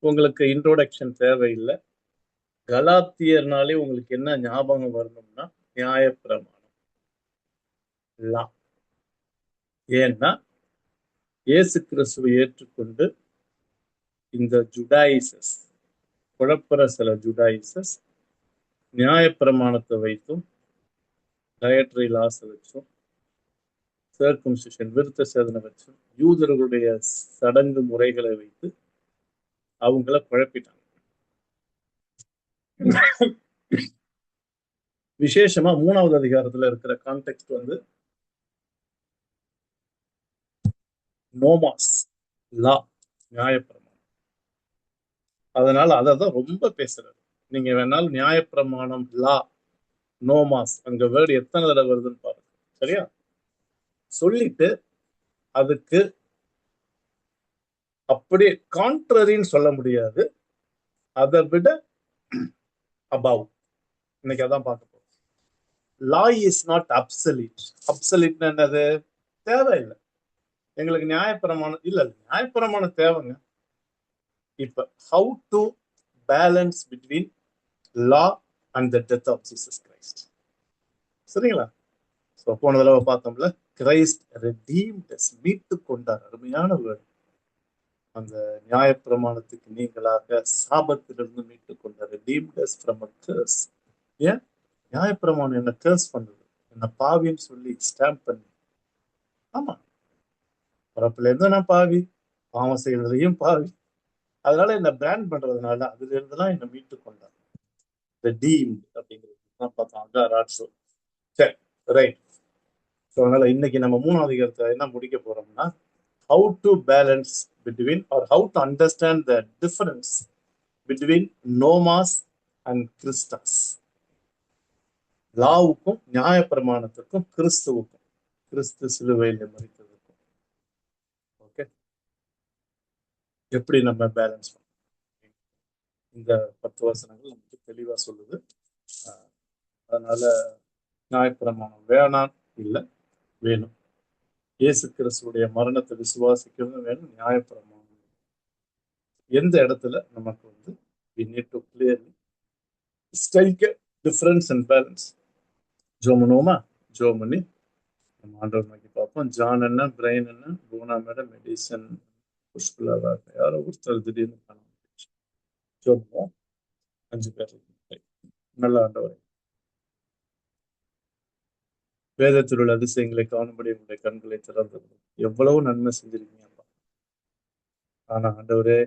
உங்களுக்கு இன்ட்ரோடக்ஷன் தேவையில்லை. கலாத்தியர்னாலே உங்களுக்கு என்ன ஞாபகம் வரணும்னா நியாயப்பிரமாணம், லா. ஏன்னா இயேசு கிறிஸ்துவை ஏற்றுக்கொண்டு இந்த ஜுடாயிசஸ், குழப்பற சில ஜுடாயிசஸ் நியாயப்பிரமாணத்தை வைத்தும் டயட்ரி லாஸ் வச்சும் சர்க்கம்சிஷன் விருத்த சேதனை வச்சும் யூதர்களுடைய சடங்கு முறைகளை வைத்து அவங்கள குழப்பிட்டாங்க. விசேஷமா 3வது அதிகாரத்துல இருக்கிற கான்டெக்ட் வந்து நோமாஸ், லா, நியாயப்பிரமாணம். அதனால அதான் ரொம்ப பேசுறாரு. நீங்க வேணாலும் நியாயப்பிரமாணம், லா, நோமாஸ், அங்க வேர்டு எத்தனை தடவை வருதுன்னு பாருங்க. சரியா? சொல்லிட்டு அதுக்கு அப்படியே கான்ட்ரரின்னு சொல்ல முடியாது, அதை விட அபவ். இன்னைக்கு அதான் பார்க்க போறோம். Law is not absolute. அப்சல்யூட்னா என்னது? தேவையில்லை. எங்களுக்கு நியாயப்பிரமாணம் இல்ல, நியாயப்பிரமாணம் தேவைங்க. இப்ப how to balance between law and the death of Jesus Christ. சரிங்களா? போன தடவை பார்த்தோம்ல, கிரைஸ்ட் ரெடீம்ட் அஸ், மீட்டு கொண்டார். அருமையான வேர்டு. அந்த நியாயப்பிரமாணத்துக்கு நீங்களாக சாபத்திலிருந்து மீட்டு கொண்டார். ரெடீம்ட் அஸ் ஃப்ரம் அ கர்ஸ். ஏன்? நியாயப்பிரமாணம் என்ன கர்ஸ் பண்ணுது, என்ன பாவின்னு சொல்லி ஸ்டாம்ப் பண்ணி. ஆமா, பிறப்புல இருந்து நான் பாவி, பாவம் செய்யறதுலையும் பாவி. அதனால என்ன பிராண்ட் பண்றதுனால அதுல இருந்துலாம் என்ன மீட்டு கொண்டார். ரெடீம்ட் அப்படிங்கிறது தான் பார்த்தோம். அதான் ராட்சோ. சரி, ரைட். ஸோ அதனால இன்னைக்கு நம்ம 3வது அதிகாரத்தை என்ன முடிக்க போறோம்னா, how to balance between or how to understand the difference between nomas and Christus. லாவுக்கும் நியாயப்பிரமாணத்துக்கும் கிறிஸ்துவுக்கும், கிறிஸ்து சிலுவையில் மரித்ததுக்கும். ஓகே, எப்படி நம்ம பேலன்ஸ் பண்ணோம் இந்த 10 வசனங்கள் நமக்கு தெளிவா சொல்லுது. அதனால நியாயப்பிரமாணம் வேணாம் இல்லை, வேணும். இயேசு கிறிஸ்துடைய மரணத்தை விசுவாசிக்கிறது வேணும், நியாயப்பிரமாணம். எந்த இடத்துல நமக்கு வந்து we need to clearly strike a difference and balance. ஜோமனோமா, ஜோமனி நம்ம ஆண்டவர் நோக்கி பார்ப்போம். ஜான் என்ன, பிரைன் என்ன, பூனா மேடம், மெடிசன், புஷ்புலாவா, யாரோ ஒருத்தர் திடீர்னு காணாம போயிடுச்சு. ஜோமனும் 5 பேர். நல்ல ஆண்டவர், வேதத்தில் உள்ள அதிசயங்களை காணும்படி உங்களுடைய கண்களை திறந்தது. எவ்வளவு நன்மை செஞ்சிருக்கீங்க. ஆனா ஆண்டவரே,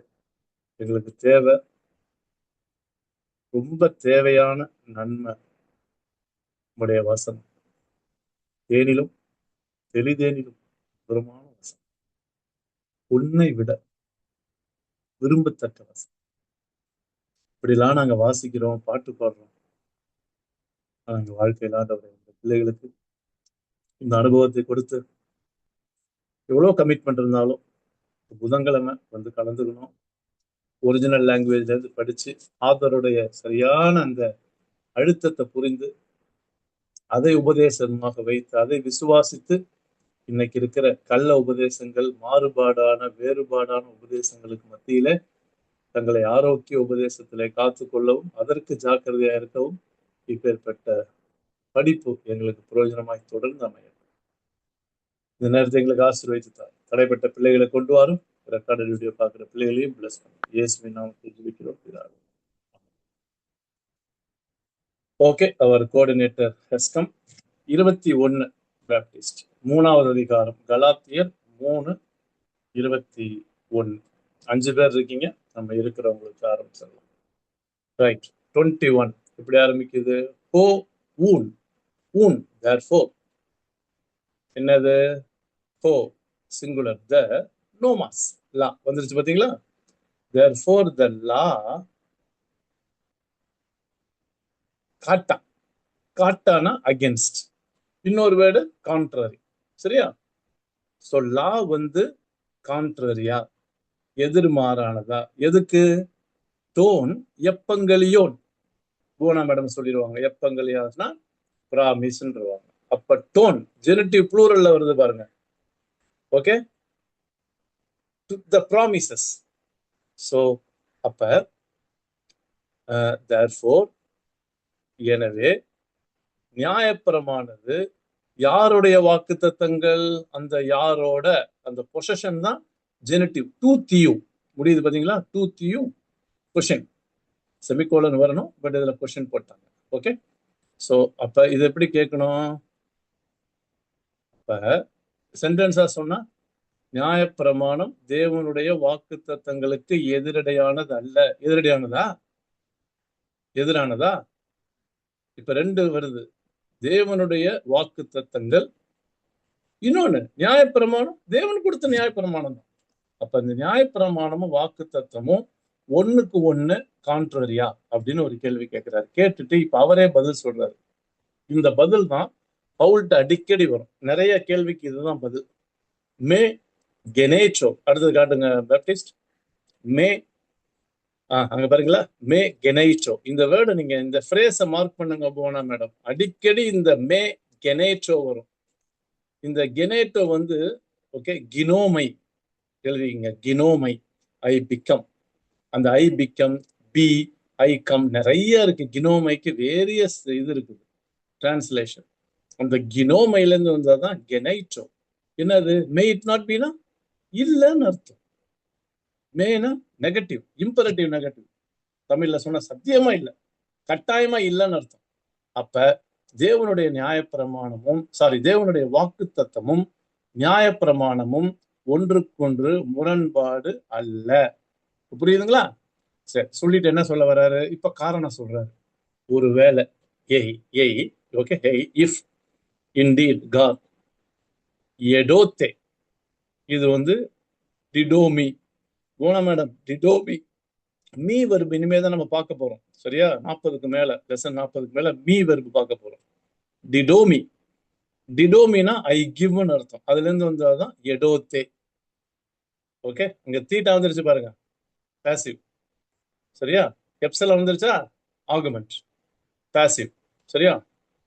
எங்களுக்கு தேவை, ரொம்ப தேவையான நன்மை உங்களுடைய வசனம். தேனிலும் தெளிதேனிலும் பெருமான வசனம், உன்னை விட விரும்பத்தக்க வசனம். இப்படிலாம் நாங்க வாசிக்கிறோம், பாட்டு பாடுறோம். ஆனா எங்க வாழ்க்கையில ஆண்டவரே, இந்த பிள்ளைகளுக்கு இந்த அனுபவத்தை கொடுத்து எவ்வளவு கமிட்மெண்ட் இருந்தாலும் புதன்கிழமை வந்து கலந்துக்கணும், ஒரிஜினல் லாங்குவேஜ்ல இருந்து படிச்சு ஆத்தருடைய சரியான அந்த அழுத்தத்தை புரிந்து அதை உபதேசமாக வைத்து அதை விசுவாசித்து இன்னைக்கு இருக்கிற கள்ள உபதேசங்கள், மாறுபாடான வேறுபாடான உபதேசங்களுக்கு மத்தியில தங்களை ஆரோக்கிய உபதேசத்திலே காத்து கொள்ளவும் அதற்கு ஜாக்கிரதையா இருக்கவும் இப்பேற்பட்ட படிப்பு எங்களுக்கு பிரயோஜனமாய் தொடர்ந்து அமையும். இந்த நேரத்தை எங்களுக்கு ஆசீர்வதித்தார். தடைப்பட்ட பிள்ளைகளை கொண்டு வரும். ரெக்கார்டு வீடியோ பார்க்குற பிள்ளைகளையும் பிளஸ் பண்ணும். இயேசுவின் நாமத்தில் ஜெபிக்கிறோம் பிதாவே. ஓகே, அவர் கோஆர்டினேட்டர் ஹெஸ்கம் 21 பேப்டிஸ்ட் 3வது அதிகாரம் கலாத்தியர் 3:21. 5 பேர் இருக்கீங்க, நம்ம இருக்கிறவங்களுக்கு ஆரம்பிச்சிடலாம். ரைட். 21 எப்படி ஆரம்பிக்குது? ஹோ ஊன், ஊன் therefore. என்னது? ஹோ சிங்குலர், த நோமாஸ், லா வந்துருச்சு பாத்தீங்களா? therefore the law, காட்டா, காட்டானா அகென்ஸ்ட், இன்னொரு வேர்டு கான்ட்ரரி. சரியா? சோ லா வந்து கான்ட்ரரியா, எதிர்மாறானதா. எதுக்கு? டோன் எப்பங்கலியோன். பூனா மேடம் சொல்லிடுவாங்க, எப்பங்கலியாஸ்னா பிராமிஸ்ன்றவாங்க. அப்ப டோன் ஜெனிட்டிவ் ப்ளூரல்ல வருது பாருங்க. Okay, the promises. சோ அப்ப therefore எனவே நியாயப்பிரமானது யாருடைய வாக்குத்தத்தங்கள்? அந்த யாரோட அந்த பொசஷன் தான் ஜெனட்டிவ். டூ தியூ முடியுது பாத்தீங்களா? டூ தியூ கொஷின் செமிகோலன் வரணும், பட் இதுல கொஷின் போட்டாங்க. ஓகே, சோ அப்ப இது எப்படி கேட்கணும்? அப்ப சென்டென்ஸா சொன்னா நியாயப்பிரமாணம் தேவனுடைய வாக்குத்தத்தங்களுக்கு எதிரடையானது அல்ல. எதிரடையானதா? எதிரானதா? இப்ப ரெண்டு வருது. தேவனுடைய வாக்குத்தத்தங்கள், இன்னொன்னு நியாயப்பிரமாணம் தேவன் கொடுத்த நியாயப்பிரமாணம் தான். அப்ப இந்த நியாயப்பிரமாணமும் வாக்குத்தத்தமும் ஒண்ணுக்கு ஒண்ணு கான்ட்ரரியா அப்படின்னு ஒரு கேள்வி கேட்கிறாரு. கேட்டுட்டு இப்ப அவரே பதில் சொல்றாரு. இந்த பதில் தான் பவுல்ட்ட அடிக்கடி வரும். நிறைய கேள்விக்கு இதுதான் பதில். மே கெனேச்சோ, அடுத்தது காட்டுங்க பேப்டிஸ்ட். மே அங்க பாருங்களா, மே கெனைச்சோ. இந்த வேர்டு நீங்க இந்த ஃப்ரேஸை மார்க் பண்ணுங்க போனா மேடம். அடிக்கடி இந்த மே கெனேச்சோ வரும். இந்த கெனேட்டோ வந்து ஓகே கினோமை எழுதிங்க. கினோமை, ஐ பிகம். அந்த I become, be, I come, நிறைய இருக்கு. கினோமைக்கு வேரியஸ் இது இருக்குது டிரான்ஸ்லேஷன். அந்த கினோமைல இருந்து வந்தாதான் கெனைட்டோ. என்னது? மே இட் நாட் பீனா இல்லைன்னு அர்த்தம். மேனா நெகட்டிவ், இம்பரேட்டிவ் நெகட்டிவ். தமிழ்ல சொன்ன சத்தியமா இல்லை, கட்டாயமா இல்லைன்னு அர்த்தம். அப்ப தேவனுடைய நியாயப்பிரமாணமும் தேவனுடைய வாக்கு தத்தமும் நியாயப்பிரமாணமும் ஒன்றுக்கொன்று முரண்பாடு அல்ல. புரியுதுங்களா? சரி, சொல்லிட்டு என்ன சொல்ல வர்றாரு? இப்ப காரணம் சொல்றாரு. ஒருவேளை ஓகே, இஃப் இன்டீட் காட் எடோத்தே, இது வந்து டிடோமி. போனா மேடம் டிடோமி மீ வெர்பு இனிமேதான் நம்ம பார்க்க போறோம். சரியா? 40க்கு மேல, லெசன் 40க்கு மேல மீ வெர்பு பார்க்க போறோம். டிடோமி, டிடோமினா ஐ கிவ்னு அர்த்தம். அதுல இருந்து வந்தாதான் எடோத்தே. ஓகே, இங்க தீட்டா வந்துருச்சு பாருங்க, பாசிவ். சரியா? எப்சலா வந்துருச்சா, ஆர்குமெண்ட், பாசிவ். சரியா?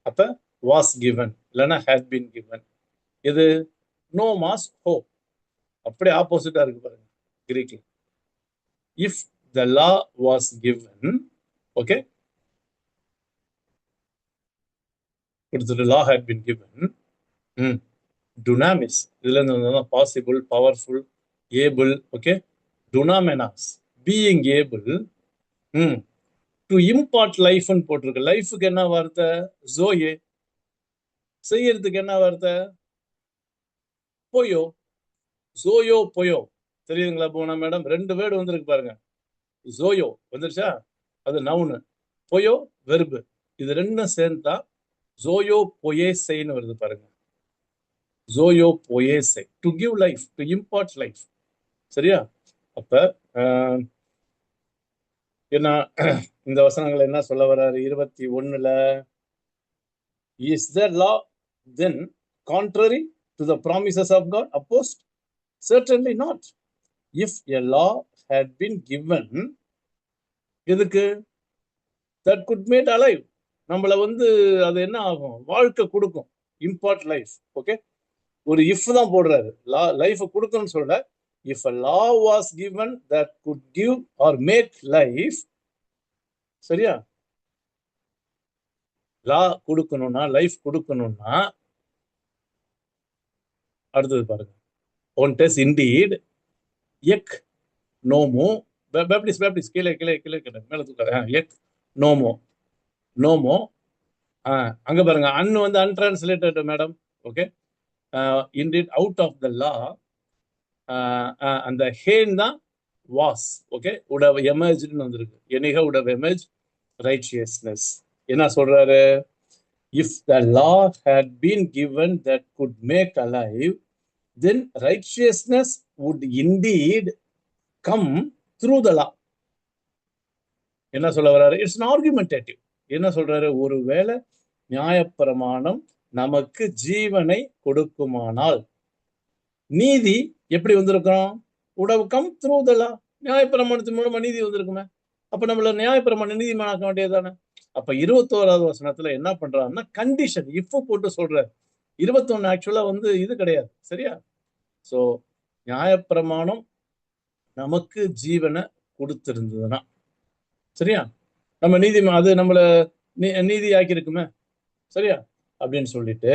அப்ப வாஸ் கிவன் இல்லைன்னா ஹேட் பீன் கிவன். இது நோ மாஸ் ஹோ, அப்படியே ஆப்போசிட்டா இருக்கு பாருங்க கிரீக்ல. If the law was given, okay, the law had been given, dunamis, இதுல இருந்து possible, powerful, able. Okay, dunamenas, being able to impart life ன்னு போட்டிருக்கு. லைஃபுக்கு என்ன வார்த்தை? ஜோயே. செய்யறதுக்கு என்ன வார்த்தை? போயோ. ஜோயோ போயோ. தெரியுதுங்களா போனா மேடம்? ரெண்டு வேர்டு வந்திருக்கு பாருங்க. ஜோயோ வந்துருச்சா, அது நவுனு. போயோ வெர்பு. இது ரெண்டும் சேர்ந்தா ஜோயோ பொயேசைன்னு வருது பாருங்க. ஜோயோ பொயேசை, to give life, to impart life. சரியா? அப்ப என்ன இந்த வசனங்கள் என்ன சொல்ல வர்றாரு? 21ல, is the law then contrary to the promises of God opposed? Certainly not. If a law had been given, எதுக்கு? that could made alive, நம்மள வந்து அது என்ன ஆகும்? வாழ்க்கை கொடுக்கும், இம்பார்ட் லைஃப். ஓகே, ஒரு இஃப் தான் போடுறாரு. லைஃப் கொடுக்கணும்னு சொல்ல. If a law was given that could give or make life. சரியா? லா கொடுக்கணும்னா, லைஃப் கொடுக்கணும்னா, அடுத்தது பாருங்க. ஒன்டெஸ் இண்டீட் எக் நோமோ. பேப்டிஸ் கீழே கீழே கீழே மேல தூக்காரு. எக் நோமோ, நோமோ. அங்க பாருங்க, அன் வந்து untranslated madam. Okay, indeed out of the law. அந்த ஹேன் தான் was. Okay, would have emerged ன்னு வந்திருக்கு. எனிகா would have emerged righteousness. என்ன சொல்றாரு? If the law had been given that could make alive, then righteousness would indeed come through the law. என்ன சொல்ல வர்றாரு? It's an argumentative. என்ன சொல்றாரு? ஒருவேளை நியாயப்பிரமாணம் நமக்கு ஜீவனை கொடுக்குமானால், நீதி எப்படி வந்திருக்கிறோம்? would have come through the law. நியாயப்பிரமாணத்தின் மூலமா நீதி வந்திருக்குமே. அப்ப நம்மள நியாயப்பிரமாணம் நீதிமானாக்க வேண்டியதுதானே. அப்ப 21வது வசனத்துல என்ன பண்றாருன்னா, கண்டிஷன் இஃப் போட்டு சொல்றாரு. 21 ஆக்சுவலா வந்து இது கிடையாது. சரியா? சோ நியாயப்பிரமாணம் நமக்கு ஜீவனை கொடுத்திருந்ததுன்னா, சரியா, நம்ம அது நம்மள நீதி ஆக்கி இருக்குமே, சரியா, அப்படின்னு சொல்லிட்டு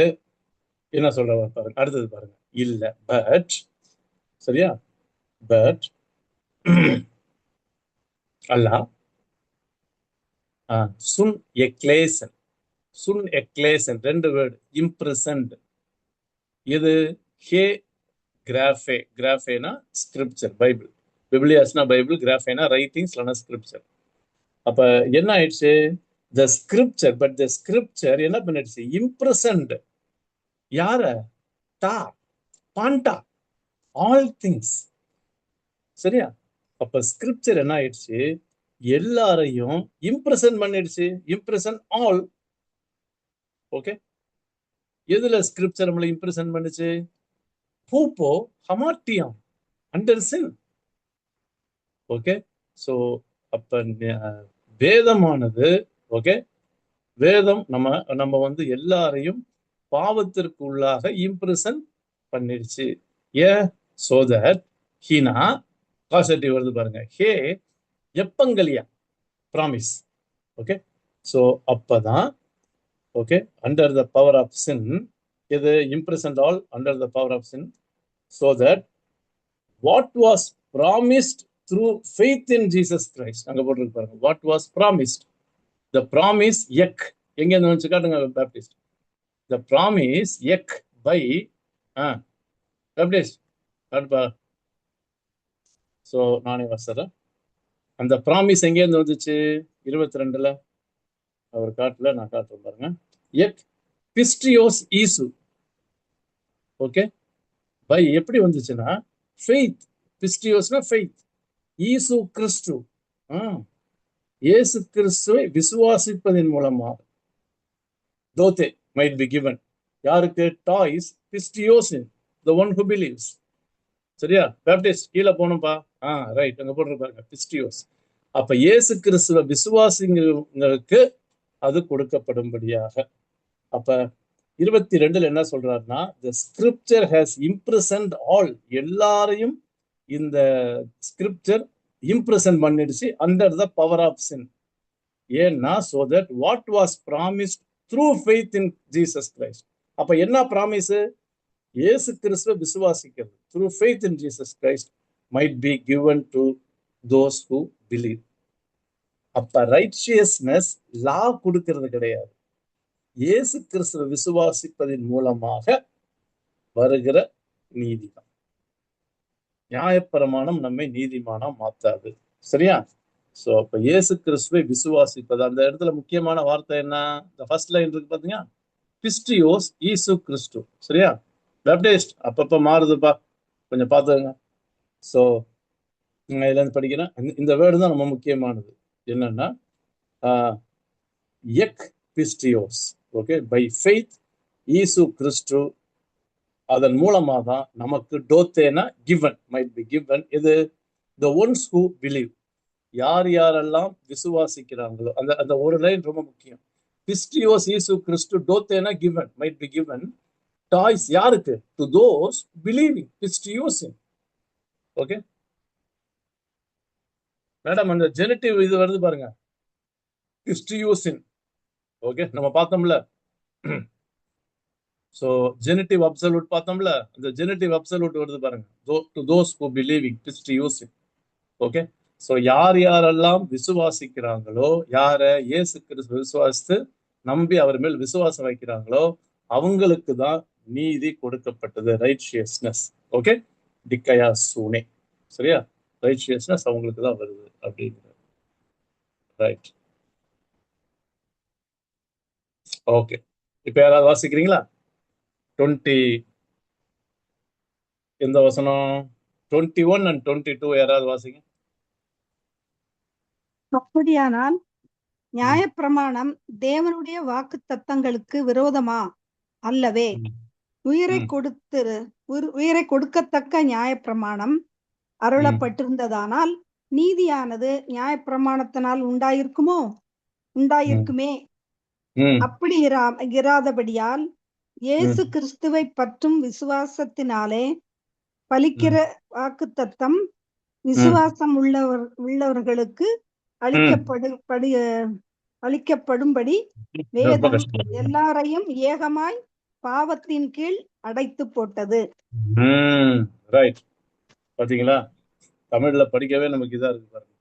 என்ன சொல்ற பாருங்க. அடுத்தது பாருங்க, இல்ல பட், சரியா, but Allah Sun எக்லேசன், Sun எக்லேசன், 2 word, இம்ப்ரெசன்ட். இது ஹே கிராஃபே, கிராஃபேனா ஸ்கிரிப்சர், பைபிள், பிப்ளியாஸ்னா பைபிள், கிராஃபேனா ரைட்டிங்ஸ் இல்லைனா ஸ்கிரிப்சர். அப்ப என்ன ஆயிடுச்சு, த ஸ்கிரிப்சர், பட் த ஸ்கிரிப்சர் என்ன பண்ணிடுச்சு, இம்ப்ரெசன்ட் யார, டா பாண்டா ஆல் திங்ஸ், சரியா. அப்ப ஸ்கிரிப்சர் என்ன ஆயிடுச்சு, எல்லாரையும் இம்ப்ரெசன் பண்ணிடுச்சு, இம்ப்ரெசன் ஆல். ஓகே, எதுல ஸ்கிரிப்சர் நம்மளை இம்ப்ரெசன் பண்ணுச்சு, பூப்போ ஹமாட்டியம் அண்டர் சின். ஓகே, சோ அப்ப வேதமானது, ஓகே, வேதம் நம்ம வந்து எல்லாரையும் பாவத்திற்கு உள்ளாக இம்ப்ரெசன் பண்ணிடுச்சு. ஏன், சோ தட் ஹீனா காசட்டி வருது பாருங்க, ஹே எப்பங்கலியா ப்ராமிஸ். ஓகே, சோ அப்பதான், okay, under the power of sin, இது imprisoned all under the power of sin, so that what was promised through faith in Jesus Christ, அங்க போட்டுருக்கு பாருங்க, what was promised, the promise ek, எங்க இருந்து வந்து காட்டுங்க Baptist, the promise ek by Baptist காட்டுப்பா. So நானே வசறேன், அந்த ப்ராமிஸ் எங்க இருந்து வந்துச்சு, 22ல அவர் காட்டுல, நான் காட்டுறேன் பாருங்க, எக் பிஸ்டியோஸ் ஈசு. ஓகே, பை எப்படி வந்துச்சுன்னா ஃபெய்த், பிஸ்டியோஸ்னா ஃபெய்த், ஈசு கிறிஸ்து, இயேசு கிறிஸ்துவை விசுவாசிப்பதன் மூலமாக தோதே மைட் பி given. யாருக்கு, டாய்ஸ் பிஸ்டியோசின், the one who believes, சரியா. பேப்டிஸ்ட் கீழே போகணும்பா, ரைட், அங்க போட்டிருப்பாருங்க பிஸ்டியோஸ். அப்ப இயேசு கிறிஸ்துவ விசுவாசிங்களுக்கு அது கொடுக்கப்படும்படியாக. அப்ப 22ல என்ன சொல்றாருன்னா, the scripture has imprisoned all, எல்லாரையும் இந்த ஸ்கிரிப்சர் இம்ப்ரெசன் பண்ணிடுச்சு under the power of sin. ஏன்னா, so that what was promised through faith in Jesus Christ. அப்ப என்ன ப்ராமிஸ், இயேசு கிறிஸ்துவ விசுவாசிக்கிறது, through faith in Jesus Christ might be given to those who believe. அப்ப righteousness லா கொடுக்கிறது கிடையாது, இயேசு கிறிஸ்துவ விசுவாசிப்பதன் மூலமாக வருகிற நீதிதான். நியாயப்பிரமாணம் நம்மை நீதிமானா மாத்தாது, சரியா. சோ அப்ப இயேசு கிறிஸ்துவை விசுவாசிப்பது, அந்த இடத்துல முக்கியமான வார்த்தை என்ன, இந்த ஃபர்ஸ்ட் லைன் இருக்கு பாத்தீங்க, பிஸ்டியோஸ் ஈசு கிறிஸ்து, சரியா. பேப்டிஸ்ட் அப்பப்ப மாறுதுப்பா, கொஞ்சம் பார்த்துங்க. சோ இதுல இருந்து படிக்கிறேன், இந்த வேர்டு தான் ரொம்ப முக்கியமானது. என்னன்னா எக் பிஸ்டியோஸ், ஓகே, பை ஃபெய்த் ஈசு கிறிஸ்து, அதன் மூலமா தான் நமக்கு டோத்தேனா given, might be given. இது the ones who believe, யார் யாரெல்லாம் விசுவாசிக்கிறாங்களோ, அந்த அந்த ஒரு லைன் ரொம்ப முக்கியம். பிஸ்டியோஸ் ஈசு கிறிஸ்து டோத்தேனா given, might be given. டாய்ஸ் யாருக்கு, to those believing, பிஸ்டியோசின். ஓகே மேடம், அந்த ஜெனிட்டிவ் இது வருது பாருங்க, பிஸ்டியோசின். ஓகே, நம்ம பார்த்தோம்ல, சோ ஜெனிட்டிவ் அப்சல்யூட் பார்த்தோம்ல, அந்த ஜெனிட்டிவ் அப்சல்யூட் வருது பாருங்க, to those who believing, பிஸ்டியோசின். ஓகே, சோ யார் யாரெல்லாம் விசுவாசிக்கிறாங்களோ, யார இயேசு கிறிஸ்து விசுவாசித்து நம்பி அவர் மேல் விசுவாசம் வைக்கிறாங்களோ, அவங்களுக்கு தான் நீதி கொடுக்கப்பட்டது, ரைச்சியஸ்னஸ். ஓகே, டிக்கயா சூனே, சரியா, ரைச்சியஸ்னஸ் அவங்களுக்கு தான் வருது அப்படிங்கிறது. Right, okay. இப்ப யாராவது வாசிக்கிறீங்களா, 20 எந்த வசனம், 21 and 22 யாராவது வாசிங்க. அப்படியானால் நியாயப்பிரமாணம் தேவனுடைய வாக்கு தத்தங்களுக்கு விரோதமா, அல்லவே. உயிரை கொடுக்கத்தக்க நியாயப்பிரமாணம் அருளப்பட்டிருந்ததானால் நீதியானது நியாயப்பிரமாணத்தினால் உண்டாயிருக்குமே. அப்படி இராதபடியால் இயேசு கிறிஸ்துவை பற்றும் விசுவாசத்தினாலே பலிக்கிற வாக்குத்தத்தம் விசுவாசம் உள்ளவர்களுக்கு அளிக்கப்படும்படி வேதம் எல்லாரையும் ஏகமாய் பாவத்தின் கீழ் அடைத்து போட்டது. ரைட். பாத்தீங்களா, தமிழ்ல படிக்கவே நமக்கு இதா இருக்கு பாருங்க.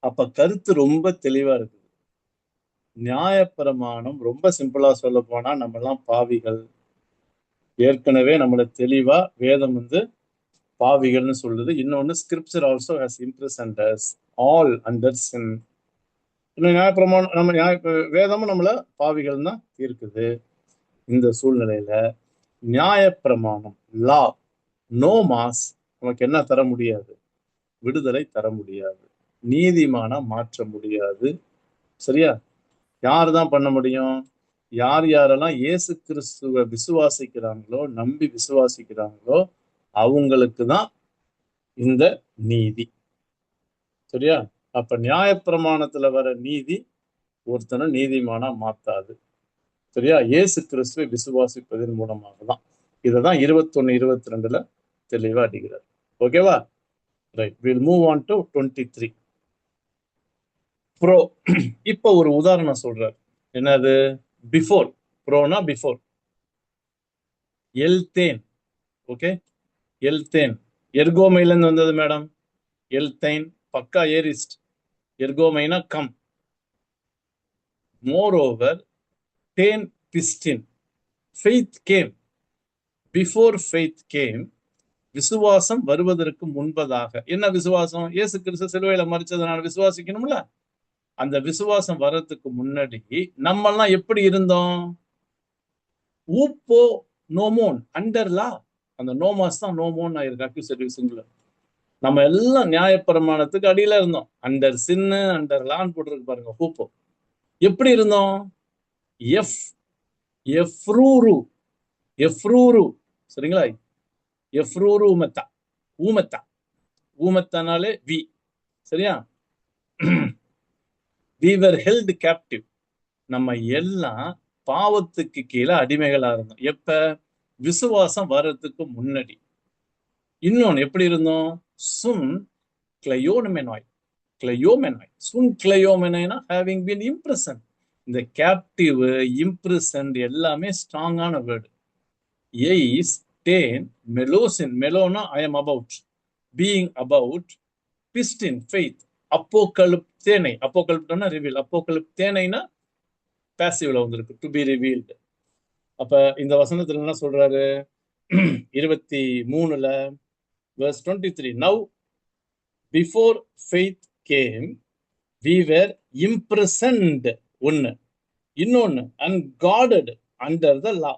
அப்ப கருத்து ரொம்ப தெளிவா இருக்குது. நியாயப்பிரமாணம் ரொம்ப சிம்பிளா சொல்ல போனா, நம்ம எல்லாம் பாவிகள். ஏற்கனவே நம்மள தெளிவா வேதம் பாவிகள்னு சொல்லுது. இன்னொன்னு scripture also has imprisoned us all under sin. இன்னும் நியாயப்பிரமாணம் நம்ம வேதமும் நம்மள பாவிகள் தான் இருக்குது. இந்த சூழ்நிலையில நியாயப்பிரமாணம் லா நோமாஸ் நமக்கு என்ன தர முடியாது? விடுதலை தர முடியாது, நீதிமான மாற்ற முடியாது. சரியா? யாருதான் பண்ண முடியும்? யார் யாரெல்லாம் இயேசு கிறிஸ்துவ விசுவாசிக்கிறாங்களோ, நம்பி விசுவாசிக்கிறாங்களோ, அவங்களுக்கு தான் இந்த நீதி. சரியா? அப்ப நியாயப்பிரமாணத்துல வர நீதி ஒருத்தனை நீதிமானா மாத்தாது. சரியா? இயேசு கிறிஸ்துவை விசுவாசிப்பதன் மூலமாக தான். இததான் 21-22 தெளிவா அடிக்கிறார். ஓகேவா? Right. Will move on to 23. ப்ரோ. இப்ப ஒரு உதாரணம் சொல்றார். என்னது? பிஃபோர். ப்ரோனா பிஃபோர். எல்தேன். ஓகே, எல்தேன் எர்கோமைல இருந்து வந்தது மேடம். எல்தேன் பக்கா ஏரிஸ்ட். எர்கோமைனா கம். மோரோவர் தேன் பிஸ்டின். Faith came. Before faith came. விசுவாசம் வருவதற்கு முன்பதாக. என்ன விசுவாசம்? இயேசு கிறிஸ்து சிலுவையில மரிச்சதுனால விசுவாசிக்கணும்ல. அந்த விசுவாசம் வர்றதுக்கு முன்னாடி நம்ம எல்லாம் எப்படி இருந்தோம்? ஊப்போ நோமோன் அண்டர்லா. அந்த நோமாஸ் தான் நோமோன் ஆயிருக்கு அக்யூசேட்டிவ் சிங்குலர். நம்ம எல்லாம் நியாயப்பிரமாணத்துக்கு அடியில இருந்தோம். அண்டர் சின்னு அண்டர் லான்னு போட்டிருக்கு பாருங்க. ஊப்போ எப்படி இருந்தோம்? எஃப்ரூரு. எஃப்ரூரு. சரிங்களா? எஃப்ரூரு ஊமத்தா. ஊமத்தா. ஊமத்தானாலே வி. சரியா? we were held captive. நம்ம எல்லாம் பாவத்துக்கு கீழே அடிமைகளா இருந்தோம். எப்ப? விசுவாசம் வர்றதுக்கு முன்னாடி. இன்னொன்னு எப்படி இருந்தோம்? சுன் கிளையோமெனாய். கிளையோமெனாய். சுன் கிளையோமெனாய்னா having been imprisoned. இந்த கேப்டிவ், இம்ப்ரிசன்ட் எல்லாமே ஸ்ட்ராங்கான வேர்டு. எய்ஸ், டேன், மெலோசின். மெலோனா I am about, being about. பிஸ்டின் ஃபெய்த். அப்போகலிப்தேனை. அப்போகலிப்டோனா ரிவீல். அப்போகலிப்தேனைனா பாசிவ்ல வந்திருக்கு, டு பி ரிவீல்டு. அப்ப இந்த வசனத்துல என்ன சொல்றாரு? 23 verse 23. Now before faith came we were imprisoned. ஒன்னு. இன்னொன்னு unguarded under the law.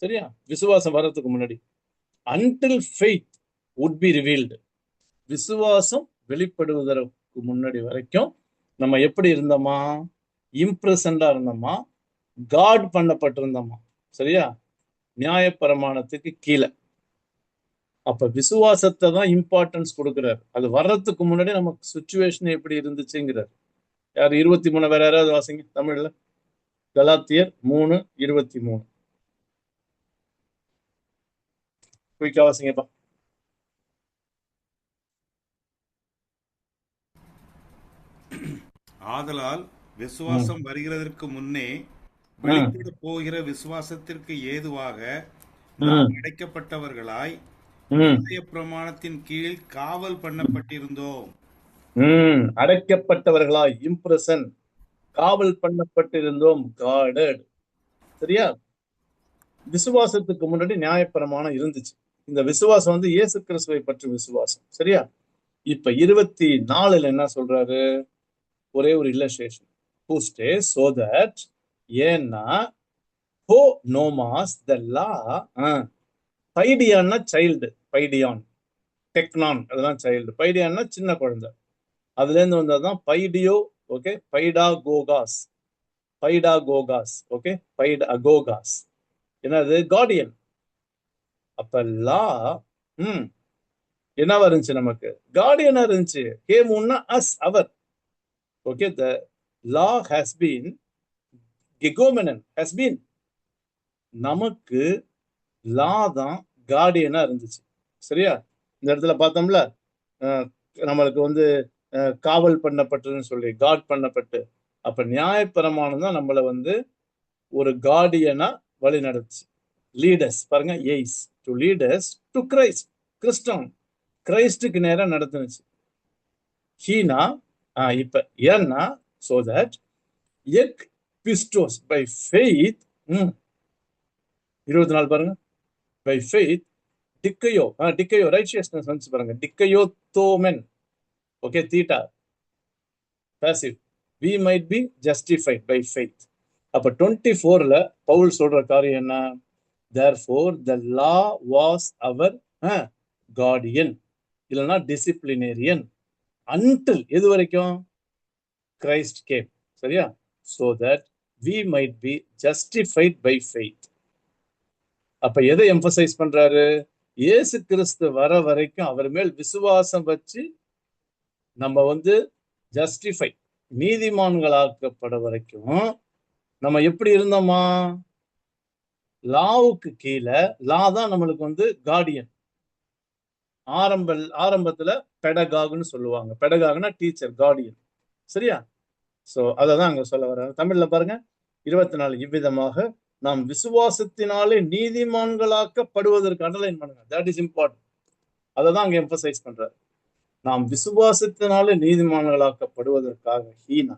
சரியா? விசுவாசம் வர்றதுக்கு முன்னாடி. until faith would be revealed. விசுவாசம் வெளிப்படுவதற்கு முன்னாடி வரைக்கும் நம்ம எப்படி இருந்தோமா? இம்ப்ரெசண்டா இருந்தோமா? காட் பண்ணப்பட்டிருந்தோமா? சரியா? நியாயப்பிரமாணத்துக்கு கீழே. அப்ப விசுவாசத்தை தான் இம்பார்ட்டன்ஸ் கொடுக்கிறார். அது வர்றதுக்கு முன்னாடி நமக்கு சுச்சுவேஷன் எப்படி இருந்துச்சுங்கிறார். யார்? 23 வேற யாராவது வாசிங்க தமிழ்ல. கலாத்தியர் 3:23. குயிக்கா வாசிங்கப்பா. ஆதலால் விசுவாசம் வருகிறதற்கு முன்னே வெளிப்பட போகிற விசுவாசத்திற்கு ஏதுவாக நாம் அடைக்கப்பட்டவர்களாய் நியாயப்பிரமாணத்தின் கீழ் காவல் பண்ணப்பட்டிருந்தோம். அடைக்கப்பட்டவர்களாய், இம்ப்ரெசன், காவல் பண்ணப்பட்டிருந்தோம், கார்டட். சரியா? விசுவாசத்துக்கு முன்னாடி நியாயப்பிரமாணம் இருந்துச்சு. இந்த விசுவாசம் இயேசு கிறிஸ்துவை பற்றி விசுவாசம். சரியா? இப்ப 24 என்ன சொல்றாரு? ஒரே ஒரு illustration. who stays so that ஏன்னா ho nomas the law. பைடியான்னா சைல்டு. பைடியான், டெக்னான் அதெல்லாம் சைல்டு. பைடியான்னா சின்ன குழந்தை. அதுல இருந்து வந்ததுதான் பைடியோ. ஓகே, பைடாகோகாஸ். பைடாகோகாஸ். ஓகே, பைடாகோகாஸ் என்னது? கார்டியன். அப்ப லா என்னவா இருந்துச்சு? நமக்கு கார்டியனா இருந்துச்சு. கேமுன்னா us, our. Okay, the law has been gigomenon, has been. நமக்கு லா தான் கார்டியனா இருந்துச்சு. சரியா? இந்த இடத்துல பார்த்தோம்ல, நம்மளுக்கு வந்து காவல் பண்ணப்பட்டுன்னு சொல்லி காட் பண்ணப்பட்டு, அப்ப நியாயப்பிரமாணம் தான் நம்மளை வந்து ஒரு கார்டியனா வழி நடத்துச்சு. லீடர்ஸ் பாருங்க, எய்ஸ் டு லீடர்ஸ் டு கிரைஸ்ட், கிறிஸ்டன் கிரைஸ்டுக்கு நேரா நடத்துனுச்சு. ஹீனா இப்ப ஏன்னா சோ தட் எக் பிஸ்டோஸ் பை ஃபெய்த் 24 பாருங்க, பை ஃபெய்த் டிக்கையோ டிக்கையோ ரைச்சியஸ்னஸ் வந்து பாருங்க, டிக்கையோ தோமென், okay, theta passive, we might be justified by faith. அப்ப 24ல பவுல் சொல்ற காரியம் என்ன? therefore the law was our guardian, இல்லனா disciplinarian until எது வரைக்கும்? Christ came, சரியா? so that we might be justified by faith. அப்ப எதை எம்பசைஸ் பண்றாரு? இயேசு கிறிஸ்து வர வரைக்கும் அவர் மேல் விசுவாசம் வச்சு நம்ம வந்து ஜஸ்டிஃபை, நீதிமான்களாக்கப்பட வரைக்கும் நம்ம எப்படி இருந்தோமா? லாவுக்கு கீழே, லா தான் நம்மளுக்கு வந்து கார்டியன். ஆரம்பத்துல பெடகாக்னு சொல்லுவாங்க. பெடகாக்னா டீச்சர், கார்டியன், சரியா? சோ அததான் அங்க சொல்ல வர. தமிழ்ல பாருங்க 24, இவ்விதமாக நாம் விசுவாசத்தினாலே நீதிமான்களாக்கப்படுவதற்கு அண்டர்லைன் பண்ணுங்க, தட் இஸ் இம்பார்ட்டன்ட். அததான் அங்க எம்பசைஸ் பண்றாரு. நாம் விசுவாசத்தினாலே நீதிமான்களாக்கப்படுவதற்காக ஹீனா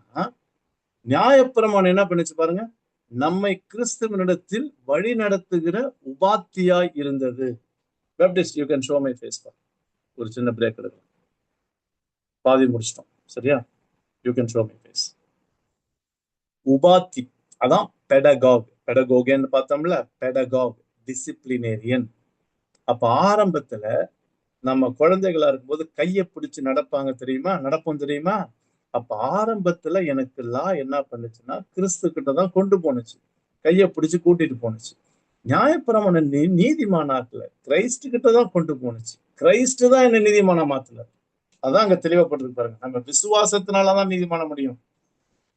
நியாயப்பிரமாணம் என்ன பண்ணுச்சு பாருங்க, நம்மை கிறிஸ்துவனிடத்தில் வழி நடத்துகிற உபாத்தியாய் இருந்தது. Baptist, you can show my face. ஒரு சின்ன பிரேக் எடுக்கலாம், பாதி முடிச்சிட்டோம், சரியா? You can show my face. உபாத்தி அதான் பெடகாக். பெடகோகன்னு பார்த்தோம்ல, பெடகாக் டிசிப்ளினேரியன். அப்ப ஆரம்பத்துல நம்ம குழந்தைகளா இருக்கும்போது கையை பிடிச்சு நடப்பாங்க தெரியுமா, நடப்போம் தெரியுமா? அப்ப ஆரம்பத்துல எனக்கு லா என்ன பண்ணுச்சுன்னா கிறிஸ்து கிட்டதான் கொண்டு போனுச்சு, கையை பிடிச்சு கூட்டிட்டு போனுச்சு. நியாயப்பிரமாணம் நீதிமானாக்கல, கிரைஸ்ட் கிட்டதான் கொண்டு போனுச்சு. கிரைஸ்ட் தான் என்ன நீதிமான மாத்தல. அதான் அங்க தெளிவப்பட்டிருக்கு பாருங்க, நம்ம விசுவாசத்தினாலதான் நீதிமான முடியும்.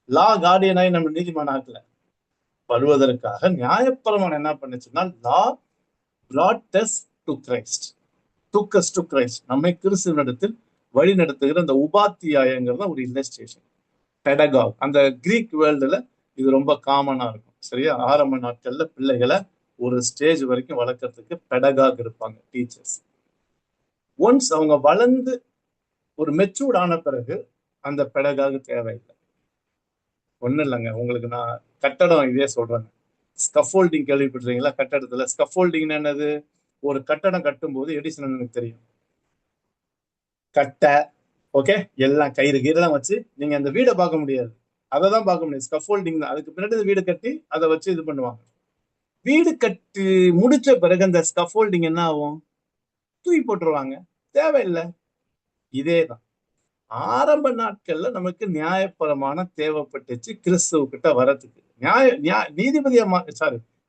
லா கார்டியனாய் நம்ம நீதிமான ஆக்கல. வருவதற்காக நியாயப்பிரமாணம் என்ன பண்ணுச்சுன்னா லா brought us to Christ, took us to Christ, நம்மை கிறிஸ்துவனிடத்தில் வழி நடத்துகிற அந்த உபாத்தியாயங்கிறத ஒரு இல்லஸ்ட்ரேஷன். பெடகாக் அந்த கிரீக் வேர்ல்டுல இது ரொம்ப காமனா இருக்கும், சரியா? ஆரம்ப நாட்கள்ல பிள்ளைகளை ஒரு ஸ்டேஜ் வரைக்கும் வளர்க்கறதுக்கு பெடகாக் இருப்பாங்க, டீச்சர்ஸ். ஒன்ஸ் அவங்க வளர்ந்து ஒரு மெச்சூர்ட் ஆன பிறகு அந்த பெடகாக் தேவையில்லை. ஒண்ணும் இல்லைங்க, உங்களுக்கு நான் கட்டடம் இதே சொல்றேங்க. ஸ்கஃபோல்டிங் கேள்விப்பட்டிருக்கீங்களா? கட்டடத்துல ஸ்கஃபோல்டிங் என்னது? ஒரு கட்டடம் கட்டும் போது எடிசன் எனக்கு தெரியும், கட்டை, ஓகே, எல்லாம் கயிறு கீரெல்லாம் வச்சு நீங்க அந்த வீடை பார்க்க முடியாது, அதை தான் பார்க்க முடியும். ஸ்கஃபோல்டிங் தான். அதுக்கு பின்னாடி வீடு கட்டி அதை வச்சு இது பண்ணுவாங்க. வீடு கட்டி முடிச்ச பிறகு அந்த ஸ்கஃபோல்டிங் என்ன ஆகும்? தூக்கி போட்டுருவாங்க, தேவையில்லை. இதேதான் ஆரம்ப நாட்கள்ல நமக்கு நியாயப்பிரமான தேவைப்பட்டுச்சு கிறிஸ்துவ கிட்ட வரத்துக்கு.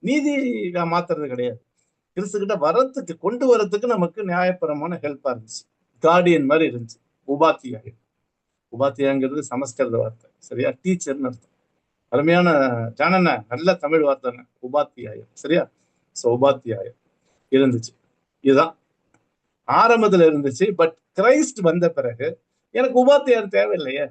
நீதியா மாத்துறது கிடையாது. கிறிஸ்து கிட்ட வரத்துக்கு, கொண்டு வரத்துக்கு நமக்கு நியாயப்பிரமான ஹெல்ப்பா இருந்துச்சு, கார்டியன் மாதிரி இருந்துச்சு. உபாத்தியாயம், உபாத்தியாங்கிறது சமஸ்கிருத வார்த்தை, சரியா? டீச்சர்னு அர்த்தம். அருமையான ஜானன, நல்ல தமிழ் வார்த்தை உபாத்தியாயம், சரியா? சோ உபாத்தியாயம் இருந்துச்சு. இதுதான் ஆரம்பத்துல இருந்துச்சு. பட் கிரைஸ்ட் வந்த பிறகு எனக்கு உபாத்தியார் தேவையில்லையே,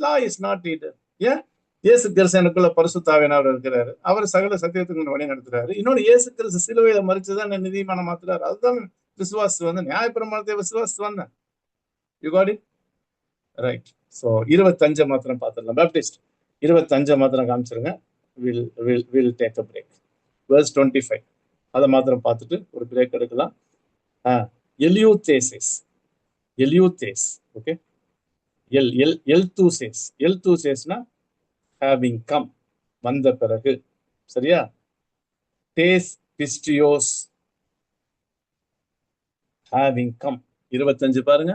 லா இஸ் நாட் நீடட். ஏன்? இயேசு கிறிஸ்து எனக்குள்ள பரிசுத்தாவியானவர் இருக்கிறாரு, அவர் சகல சத்தியத்துக்கு வழி நடத்துறாரு. இன்னொன்னு, இயேசு கிறிஸ்து சிலுவையில மறிச்சுதான் என்ன நீதிமான மாத்துறாரு. அதுதான் விசுவாசி வந்த, நியாயப்பிரமாணத்தை விசுவாசி வந்தேன். You got it right. So 25 மாத்திரம் பார்த்துடலாம். பேப்டிஸ்ட் 25 மாத்திரம் காமிச்சிருங்க. Will take a break. verse 25 அதை மாத்திரம் பார்த்துட்டு ஒரு பிரேக் எடுக்கலாம். எலியூத்தேசிஸ், எலியூத்தேஸ், ஓகே. எல்தூசேஸ்னா having come, வந்த பிறகு, சரியா? Days பிஸ்டியோஸ், having come. 25 பாருங்க,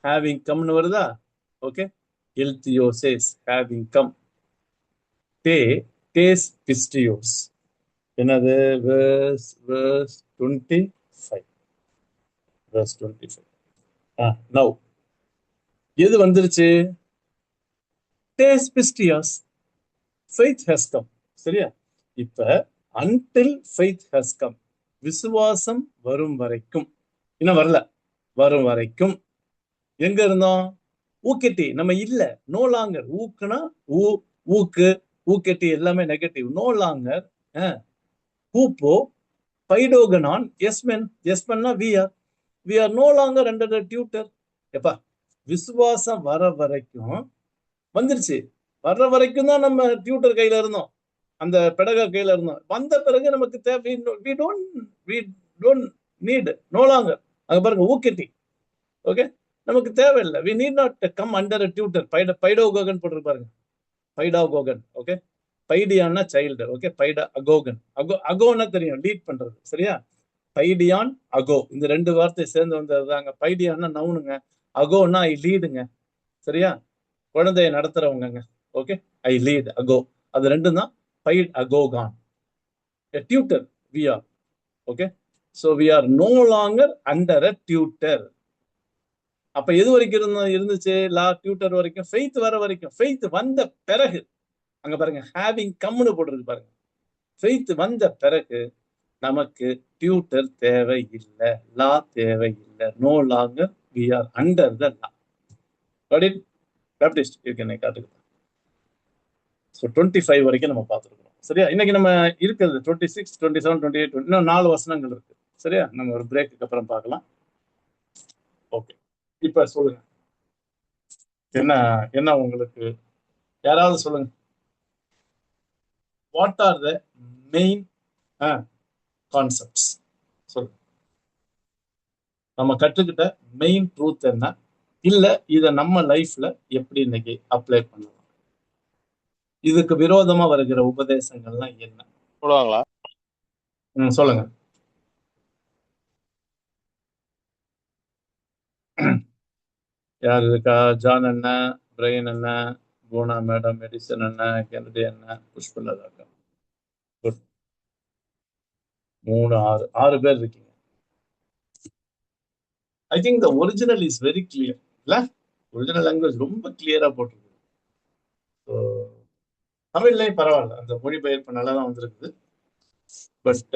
having comeனு வருதா? ஓகே. எல்தியோசேஸ், having come. டேஸ் பிஸ்டியோஸ் என்னது? verse 25. verse 25. now எது வந்துருச்சு? டேஸ் பிஸ்டியாஸ், faith has come, சரியா? இப்ப until faith has come, விசுவாசம் வரும் வரைக்கும், இன்னும் வரல. வரும் வரைக்கும் எங்க இருந்தோம்? ஊக்கெட்டி நம்ம இல்ல, நோ லாங்கர். ஊக்குனா ஊக்கு, ஊக்கெட்டி எல்லாமே நெகட்டிவ். No longer. ஹூப்போ பைடோகனான் எஸ்மென். எஸ்மென்னா we are no longer under the tutor. எப்பா விசுவாசம் வர வரைக்கும் வந்துருச்சு. வர்ற வரைக்கும் தான் நம்ம டியூட்டர் கையில இருந்தோம், அந்த பெடக கையில இருந்தோம். வந்த பிறகு நமக்கு தேவை நீட் நோ லாங்கர். அங்க பாருங்க ஊக்கெட்டி. ஓகே, நமக்கு தேவையில்லை. We need not come under tutor. பைடோகோகன் போட்டு பாருங்க, பைடாகோகன். ஓகே, பைடியான்னா சைல்டு. ஓகே, பைடா அகோகன். அகோன்னா தெரியும், லீட் பண்றது. சரியா? பைடியான் அகோ இந்த ரெண்டு வார்த்தை சேர்ந்து வந்ததுதாங்க. பைடியான்னா நவுனுங்க, அகோன்னா ஐ லீடுங்க. சரியா? குழந்தைய நடத்துறவங்க. ஓகே, ஐ லீட் அகோ, அது ரெண்டும் தான் பைட் அகோகான். Tutor we are. Okay, so we are no longer under a tutor. அப்ப எது வரைக்கும் இருந்துச்சு? லா டியூட்டர் வரைக்கும். ஃபெய்த் வர வரைக்கும். ஃபெய்த் வந்த பிறகு அங்க பாருங்க, ஹேவிங் கம்னு போட்டுருக்கு பாருங்க. ஃபெய்த் வந்த பிறகு நமக்கு டியூட்டர் தேவை இல்லை, லா தேவை இல்லை. No longer we are under the law. Baptist இருக்கு காட்டுக்கு. ஸோ 25 வரைக்கும் நம்ம பார்த்துருக்கோம். சரியா? இன்னைக்கு நம்ம இருக்கிறது 26, 27, 28, இன்னும் 4 வசனங்கள் இருக்கு. சரியா? நம்ம ஒரு பிரேக்கு அப்புறம் பார்க்கலாம். ஓகே, இப்ப சொல்லுங்க, என்ன என்ன உங்களுக்கு யாராவது சொல்லுங்க. What are the main concepts? சொல்லுங்க. நம்ம கற்றுக்கிட்ட மெயின் ட்ரூத் என்ன? இல்ல இத நம்ம லைஃப்ல எப்படி இன்னைக்கு அப்ளை பண்ணலாம்? இதுக்கு விரோதமா வருகிற உபதேசங்கள்லாம் என்ன? சொல்லுவாங்களா? சொல்லுங்க. யார் இருக்கா? ஜான் அண்ணன், பிரைன் அண்ணன், பூனா மேடம், எடிசன் அண்ணன், கெனடி அண்ணன், புஷ்பலதா. குட். 3, 6 பேர் இருக்கீங்க. I think the original is very clear. இல்ல, ஒரிஜினல் லாங்குவேஜ் ரொம்ப கிளியரா போட்டிருக்கு. தமிழ்லயும் பரவாயில்ல, அந்த மொழிபெயர்ப்பு நல்லா தான் வந்திருக்குது. பட்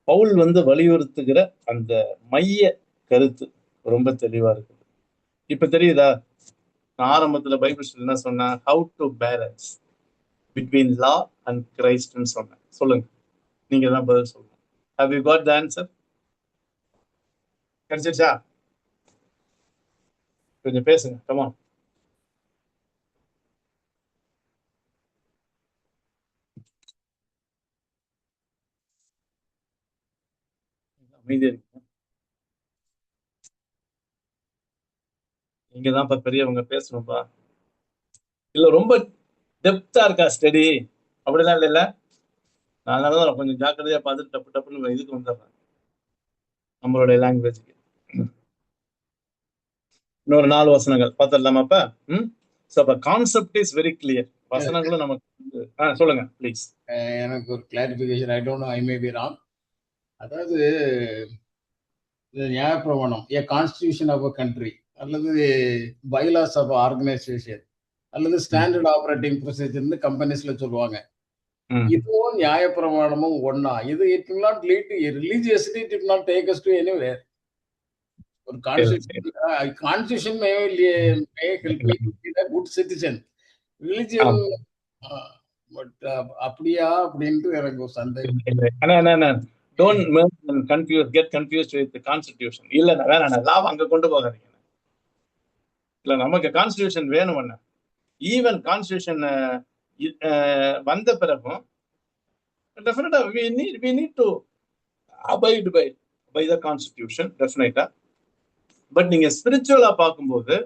பவுல் வலியுறுத்துகிற அந்த மைய கருத்து ரொம்ப தெளிவா இருக்குது. இப்ப தெரியுதா? நான் ஆரம்பத்துல பைபிள் என்ன சொன்னேன்? How to balance between law and கிரைஸ்ட்னு சொன்னேன். சொல்லுங்க, நீங்க தான் பதில் சொல்லணும். Have you got the answer? கிடைச்சிருச்சா? கொஞ்சம் பேசுங்க, கம் ஆன். அமைதியா இருக்கு. நீங்க தான் பெரியவங்க, பேசணும்பா. இல்ல ரொம்ப டெப்தா இருக்கா ஸ்டடி? அப்படிலாம் இல்ல. அதனாலதான் கொஞ்சம் ஜாக்கிரதையா பார்த்துட்டு டப்பு டப்புன்னு இதுக்கு வந்துடுறேன், நம்மளுடைய லாங்குவேஜ்க்கு. இன்னொரு 4 வசனங்கள் பார்த்துடலாமாப்பா? அப்ப கான்செப்ட் இஸ் வெரி கிளியர். வசனங்களும் நமக்கு சொல்லுங்க ப்ளீஸ். எனக்கு ஒரு clarification. I don't know, I may be wrong. அதாவது நியாயப்பிரமாணம், a constitution of a country அல்லது பைலாஸ் ஆஃப் ஆர்கனைசேஷன் அல்லது ஸ்டாண்டர்ட் ஆப்ரேட்டிங் ப்ரொசீஜர்னு கம்பெனிஸ்ல சொல்லுவாங்க. இதுவும் நியாயப்பிரமாணமும் ஒன்னா? இது it will not lead to religiously, it will not take us to anywhere. ஒரு constitution may help me to be a good citizen. Religion but அப்படியா அப்படின்ட்டு எனக்கு ஒரு சந்தேகம். Don't get confused with the constitution. இல்ல வேணாம், லா அங்க கொண்டு போகாதீங்க. இல்ல, நமக்கு கான்ஸ்டிடியூஷன் வேணும். ஈவன் கான்ஸ்டிடியூஷன் வந்த பிறகும் டெஃபினட்டா we need to abide by the constitution, definitely. But நீங்க ஸ்பிரிச்சுவலா பார்க்கும்போது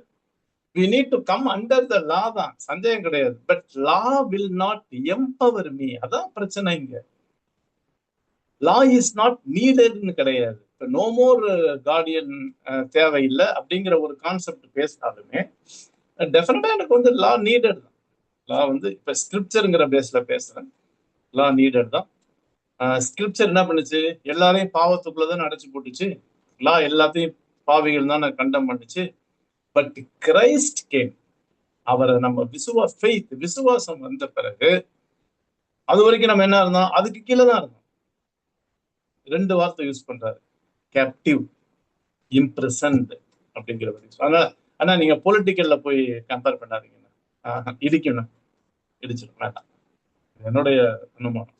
we need to come under the law தான், சந்தேகம் கிடையாது. But law will not empower me. அதான் பிரச்சனை இங்க. law is not needed கிடையாது. நோ மோர் கார்டியன் தேவையில்லை அப்படிங்கிற ஒரு கான்செப்ட் பேசினாலுமே டெஃபினட்டா எனக்கு லா நீடட் தான். லா இப்ப ஸ்கிரிப்சருங்கிற பேஸ்ல பேசுறேன். லா நீடட் தான். ஸ்கிரிப்சர் என்ன பண்ணுச்சு? எல்லாரையும் பாவத்துக்குள்ளதான் அடைச்சு போட்டுச்சு. லா எல்லாத்தையும் பாவிகள் தான் கண்டம் பண்ணுச்சு. But Christ game. அவரை நம்ம விசுவாசம் வந்த பிறகு அது வரைக்கும் நம்ம என்ன இருந்தோம்? அதுக்கு கீழே தான் இருந்தோம். 2 வார்த்தை யூஸ் பண்றாரு. கேப்டிவ், இம்ப்ரெசன்ட் அப்படிங்கிற ஆனா நீங்க பொலிட்டிக்கல்ல போய் கம்பேர் பண்ணாதீங்கண்ணா. இடிக்கணும், இடிச்சிடும், வேண்டாம். என்னுடைய அனுமானம்.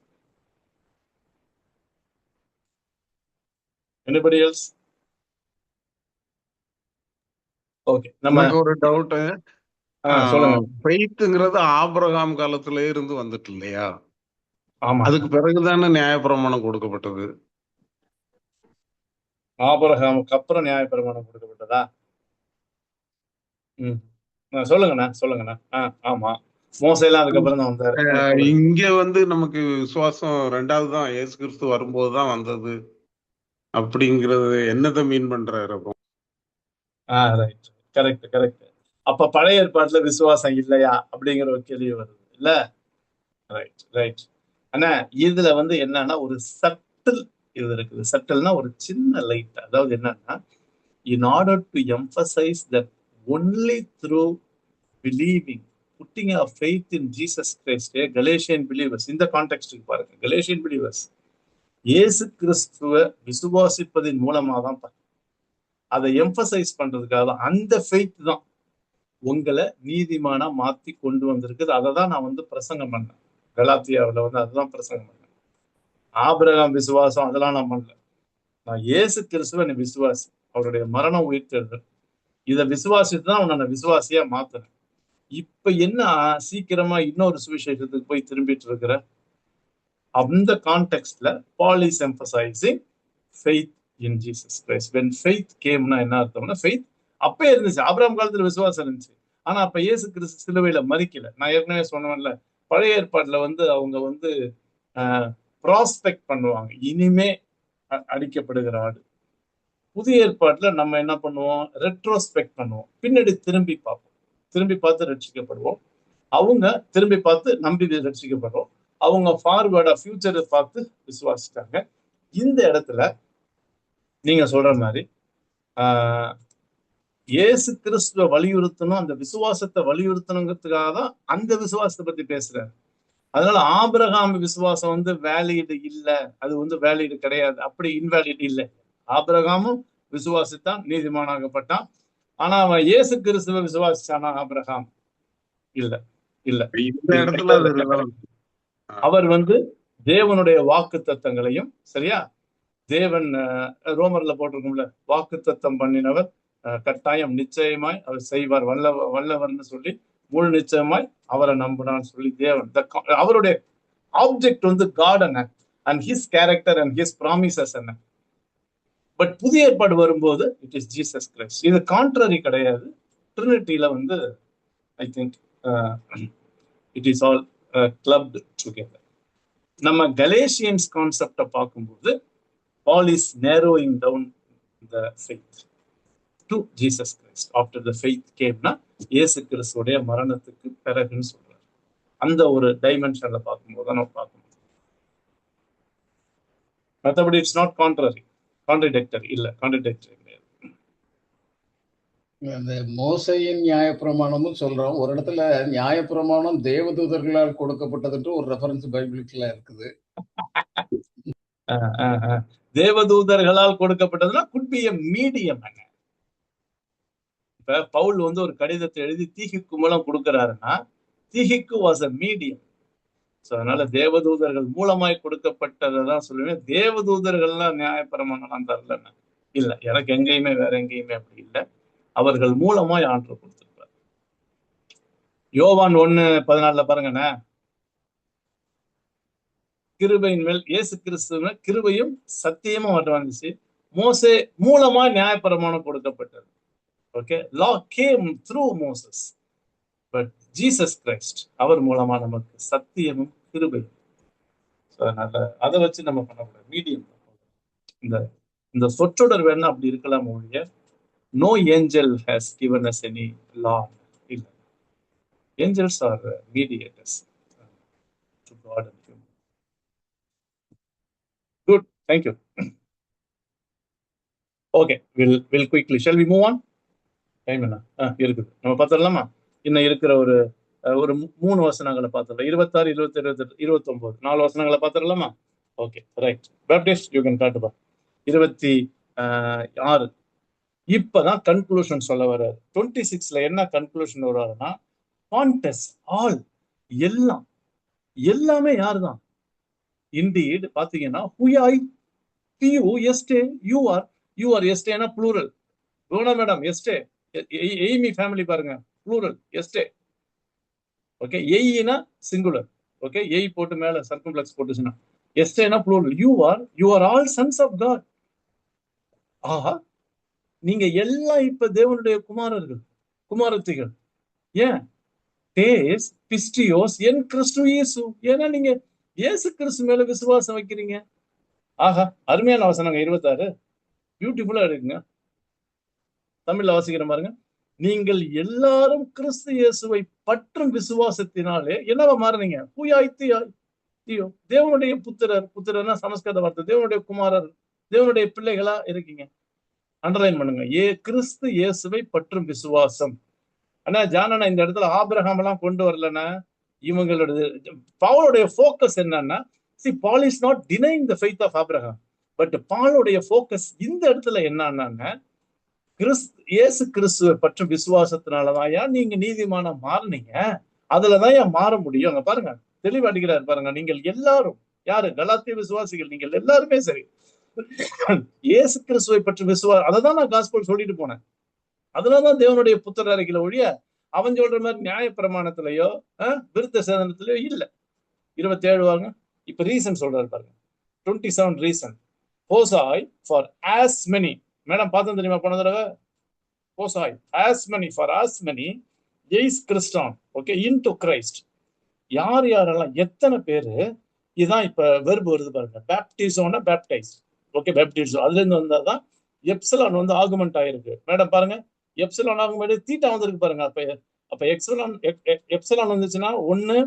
Anybody else? ஓகே, நம்ம எனக்கு ஒரு டவுட். சொல்லுங்க. ஃபெய்த்ங்கிறது ஆபிரகாம் காலத்துல இருந்து வந்துட்டு இல்லையா? ஆமா, அதுக்கு பிறகுதானே நியாயப்பிரமாணம் கொடுக்கப்பட்டது. ஆபிரகாமுக்கு அப்புறம் நியாயப்பிரமாணம் கொடுக்கப்பட்டதா? சொல்லுங்கண்ணா, சொல்லுங்கண்ணா. ஆமா, மோசைலாம் அதுக்கப்புறம் தான் வந்தாரு. இங்க வந்து நமக்கு விசுவாசம் ரெண்டாவது தான், இயேசு கிறிஸ்து வரும்போதுதான் வந்தது அப்படிங்கறது என்னதை மீன் பண்றாரு அப்போ? Right, correct correct. அப்ப பழைய ஏற்பாட்டுல விசுவாசம் இல்லையா அப்படிங்கிற ஒரு கேள்வி வருது இல்ல? Right right. ஆனா இதுல வந்து என்னன்னா ஒரு சட்டில் இது இருக்குது. சட்டில்னா ஒரு சின்ன லைட். அதாவது என்னன்னா, in order to emphasize that only through believing, putting our faith in Jesus Christ, Galatian believers, இந்த கான்டெக்ஸ்டுக்கு பாருங்க, Galatian believers இயேசு கிறிஸ்துவ விசுவாசிப்பதின் மூலமா தான் அதை எம்பசைஸ் பண்றதுக்காக தான். அந்த ஃபெய்த் தான் உங்களை நீதிமானா மாத்தி கொண்டு வந்திருக்குது. அதை தான் நான் வந்து பிரசங்கம் பண்ணேன் கலாத்தியாவில் வந்து, அதுதான் பிரசங்கம் பண்ணேன். ஆபிரகாம் விசுவாசம் அதெல்லாம் நான் பண்ணல. நான் இயேசு கிறிஸ்துவ விசுவாசி, அவருடைய மரணம் உயிர்த்தெழுதல், இதை விசுவாசித்து தான் அவனை விசுவாசியா மாத்தினேன். இப்ப என்ன சீக்கிரமா இன்னொரு சுவிசேஷத்துக்கு போய் திரும்பிட்டு இருக்கிற அந்த கான்டெக்ஸ்ட்ல Paul is emphasizing faith in Jesus Christ. When faith cameனா என்ன அர்த்தம்னா, faith அப்பே இருந்துச்சு, ஆபிரகாம் காலத்துல விசுவாசம் இருந்துச்சு. ஆனா அப்ப இயேசு கிறிஸ்து சிலுவையில மரிக்கல. நான் ஏற்கனவே சொன்னேன்ல, பழைய ஏற்பாடுல வந்து அவங்க வந்து ப்ராஸ்பெக்ட் பண்ணுவாங்க, இனிமே அடிக்கப்படுகிற ஆடு. புதிய ஏற்பாட்டுல நம்ம என்ன பண்ணுவோம், ரெட்ரோஸ்பெக்ட் பண்ணுவோம், பின்னாடி திரும்பி பார்ப்போம், திரும்பி பார்த்து ரட்சிக்கப்படுவோம். அவங்க திரும்பி பார்த்து நம்பி ரட்சிக்கப்படுறோம். அவங்க ஃபார்வர்டா ஃபியூச்சரை பார்த்து விசுவாசிட்டாங்க. இந்த இடத்துல நீங்க சொல்ற மாதிரி இயேசு கிறிஸ்துவ வலியுறுத்தணும், அந்த விசுவாசத்தை வலியுறுத்தணுங்கிறதுக்காக தான் அந்த விசுவாசத்தை பத்தி பேசுறாரு. அதனால ஆபிரகாம் விசுவாசம் வந்து வேலிடு இல்லை, அது வந்து வேலிடு கிடையாது, அப்படி இன்வேலிட் இல்லை. ஆபிரகாமும் விசுவாசித்தான், நீதிமானாகப்பட்டான். ஆனா அவன் இயேசு கிறிஸ்துவ விசுவாசிச்சானா? ஆபிரகாம் இல்ல இல்ல. இந்த இடத்துல அவர் வந்து தேவனுடைய வாக்கு தத்தங்களையும், சரியா, தேவன் ரோமர்ல போட்டிருக்கும்ல, வாக்கு தத்தம் பண்ணினவர் கட்டாயம் நிச்சயமாய் அவர் செய்வார், வல்லவர்னு சொல்லி முழு நிச்சயமாய் அவரை நம்பினான்னு சொல்லி தேவன் அவருடைய ஆப்ஜெக்ட் வந்து God and his character and his promises என்ன. பட் புதிய ஏற்பாடு வரும்போது இட் இஸ் ஜீசஸ் கிரைஸ்ட். இது கான்ட்ரரி கிடையாது. ட்ரினிட்டியில வந்து I think it is all clubbed together. நம்ம கலேஷியன்ஸ் கான்செப்டை பார்க்கும்போது Paul is narrowing down the faith to Jesus Christ after the faith came னா இயேசு கிறிஸ்துவோடைய மரணத்துக்கு பிறகுன்னு சொல்றாரு. அந்த ஒரு டைமென்ஷன்ல பார்க்கும்போது தான் நம்ம பார்க்கணும். மற்றபடி இட்ஸ் நாட் கான்ட்ரடிக்டரி இல்ல, கான்ட்ரடிக்டரி கிடையாது. அந்த மோசையின் நியாயப்பிரமாணமும் சொல்றோம். ஒரு இடத்துல நியாயப்பிரமாணம் தேவதூதர்களால் கொடுக்கப்பட்டதுன்ற ஒரு ரெஃபரன்ஸ் பைபிளுக்குள்ள இருக்குது. தேவதூதர்களால் கொடுக்கப்பட்டதுன்னா குட் பி எ மீடியம். இப்ப பவுல் வந்து ஒரு கடிதத்தை எழுதி தீகிக்கு மூலம் கொடுக்கிறாருன்னா, தீகிக்கு வாஸ் அ மீடியம். ஸோ அதனால தேவதூதர்கள் மூலமாய் கொடுக்கப்பட்டதான் சொல்லுவேன். தேவதூதர்கள்லாம் நியாயப்பிரமாணம் தரலன்னு இல்ல, எனக்கு எங்கேயுமே வேற எங்கேயுமே அப்படி இல்லை. அவர்கள் மூலமாய் ஆண்டவர் கொடுத்திருப்பார். யோவான் 1:14 பாருங்கண்ணே, கிருபையின் மேல் இயேசு கிறிஸ்துவ கிருபையும் சத்தியமும் வந்துச்சு, மோசே மூலமா நியாயப்பிரமாணம் கொடுக்கப்பட்டது. Okay, law came through Moses, but Jesus Christ அவர் மூலமா நமக்கு சத்தியமும் கிருபையும். அதனால அதை வச்சு நம்ம பண்ணக்கூடாது, மீடியம். இந்த சொற்றொடர் வேணா அப்படி இருக்கலாம் ஒழிய no angel has given us any law. இல்ல, angels are mediators to God and human. Good, thank you. Okay, we'll quickly, shall we move on? Time என்ன இருக்குது, நம்ம பார்த்துடலாமா? இன்னும் இருக்கிற ஒரு 3 வசனங்களை பார்த்துடலாம். 26, 27, 29 4 வசனங்களை பார்த்துடலாமா? Okay, right. Baptist you can காட்டுப்பா. 27 6. இப்பதான் கன்க்ளூஷன் சொல்ல வர்றாரு. 26ல என்ன கன்க்ளூஷன் வர்றாருன்னா, பாண்டஸ் ஆல், எல்லாம், எல்லாமே யாருதான்? இண்டீட் பாத்தீங்கன்னா ஹுயாய் பியூ எஸ்டே யூ ஆர் எஸ்டேனா ப்ளூரல். ரோனா மேடம் எஸ்டே, எய்மி ஃபேமிலி பாருங்க ப்ளூரல் எஸ்டே. ஓகே, எய்னா சிங்குலர். ஓகே, எய் போட்டு மேல சர்க்கம்ஃப்ளெக்ஸ் போட்டுச்சுன்னா எஸ்டேனா plural. You are all sons of God. ஆஹா, நீங்க எல்லாம் இப்ப தேவனுடைய குமாரர்கள், குமாரத்திகள். ஏன்? டேஸ் பிஸ்டியோஸ் என் கிறிஸ்து இயேசு. ஏன்னா நீங்க இயேசு கிறிஸ்து மேல விசுவாசம் வைக்கிறீங்க. ஆஹா, அருமையான வசனங்க 26, பியூட்டிஃபுல்லா இருக்குங்க. தமிழ்ல வாசிக்கிற பாருங்க. நீங்கள் எல்லாரும் கிறிஸ்து இயேசுவை பற்றும் விசுவாசத்தினாலே என்னவா மாறுறீங்க? தீயோ, தேவனுடைய புத்திரர்னா சமஸ்கிருத வார்த்தை, தேவனுடைய குமாரர், தேவனுடைய பிள்ளைகளா இருக்கீங்க. அண்டர்லைன் பண்ணுங்க, கிறிஸ்து இயேசுவை பற்றும் விசுவாசம். ஆனா ஜானனா இந்த இடத்துல ஆபிரகாம் எல்லாம் கொண்டு வரலன்னா, இவங்களோட பவுலுடைய போக்கஸ் என்னன்னா, Paul is not denying the faith of Abraham, but பாலுடைய போக்கஸ் இந்த இடத்துல என்னன்னா, இயேசு கிறிஸ்துவை பற்றும் விசுவாசத்தினாலதான் நீங்க நீதிமான மாறினீங்க. அதுலதான் மாற முடியும். அங்க பாருங்க, தெளிவாடிக்கிறாரு பாருங்க. நீங்கள் எல்லாரும் யாரு? கலாத்திய விசுவாசிகள், நீங்கள் எல்லாருமே சரி இயேசு கிறிஸ்துவை பற்றி அததான் நான் காஸ்பல் சொல்லிட்டு போனேன். அதுலதான் தேவனுடைய புத்திர அறிக்கையில ஒழிய அவன் சொல்ற மாதிரி நியாய பிரமாணத்திலயோ விருத்த சேதனத்திலயோ இல்ல. 27 வாங்க. இப்ப ரீசன் சொல்றாரு பாருங்க. 27 ரீசன். ஹோசாய் ஃபார் ஆஸ் மெனி. மேடம் பார்த்தோம் தெரியுமா போன தடவை? ஹோசாய் as many for as many ஜெய்ஸ் கிறிஸ்டான். Okay, into Christ. யார் யாரெல்லாம், எத்தனை பேரு? இதுதான் இப்ப வெர்பு வருது பாருங்க. பேப்டிசோனா பேப்டைஸ். ஓகே, பேப்டிசோ அதுல இருந்து வந்தாதான் எப்சிலான் வந்து ஆகுமெண்ட் ஆயிருக்கு. மேடம் பாருங்க, எப்சிலான் ஆகுமெண்ட் தீட்டா வந்திருக்கு பாருங்க. அப்ப எப்சிலான் வந்துச்சுன்னா ஒண்ணு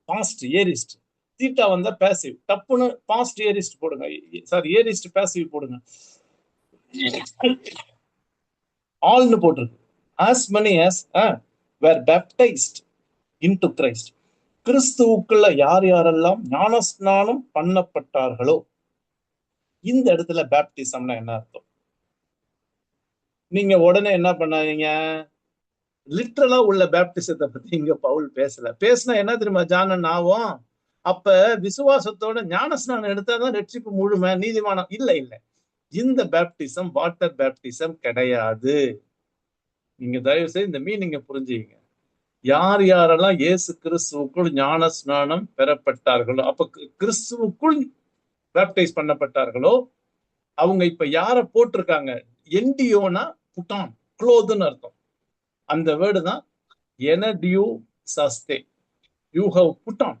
பாஸ்ட் ஏரிஸ்ட், தீட்டா வந்தா பேசிவ். டப்புன்னு பாஸ்ட் ஏரிஸ்ட் போடுங்க, சாரி ஏரிஸ்ட் பேசிவ் போடுங்க. ஆல்னு போட்டிருக்கு. as many as were baptized into Christ. கிறிஸ்துவுக்குள்ள யார் யாரெல்லாம் ஞானஸ்நானம் பண்ணப்பட்டார்களோ. இந்த இடத்துல பேப்டிசம்னா என்ன அர்த்தம்? நீங்க உடனே என்ன பண்ணாதீங்க, லிட்டரலா உள்ள பேப்டிசத்தை பத்தி இங்க பவுல் பேசினா என்ன தெரியுமா ஜானன் ஆகும்? அப்ப விசுவாசத்தோட ஞானஸ்நானம் எடுத்தாதான் ரட்சிப்பு முழுமை, நீதிமானம் இல்ல. இந்த பேப்டிசம் வாட்டர் பேப்டிசம் கிடையாது. நீங்க தயவு செய்து இந்த மீனிங்க புரிஞ்சுங்க. யார் யாரெல்லாம் இயேசு கிறிஸ்துவுக்குள் ஞான ஸ்நானம் பெறப்பட்டார்களோ, அப்ப கிறிஸ்துவுக்குள் பேப்டைஸ் பண்ணப்பட்டார்களோ, அவங்க இப்ப யார போட்டிருக்காங்க? என்டியோனா புட்டான், க்ளோத்னு அர்த்தம். அந்த வேர்டு தான் எனடியூ சாஸ்தே, யூ ஹவ் புட்டான்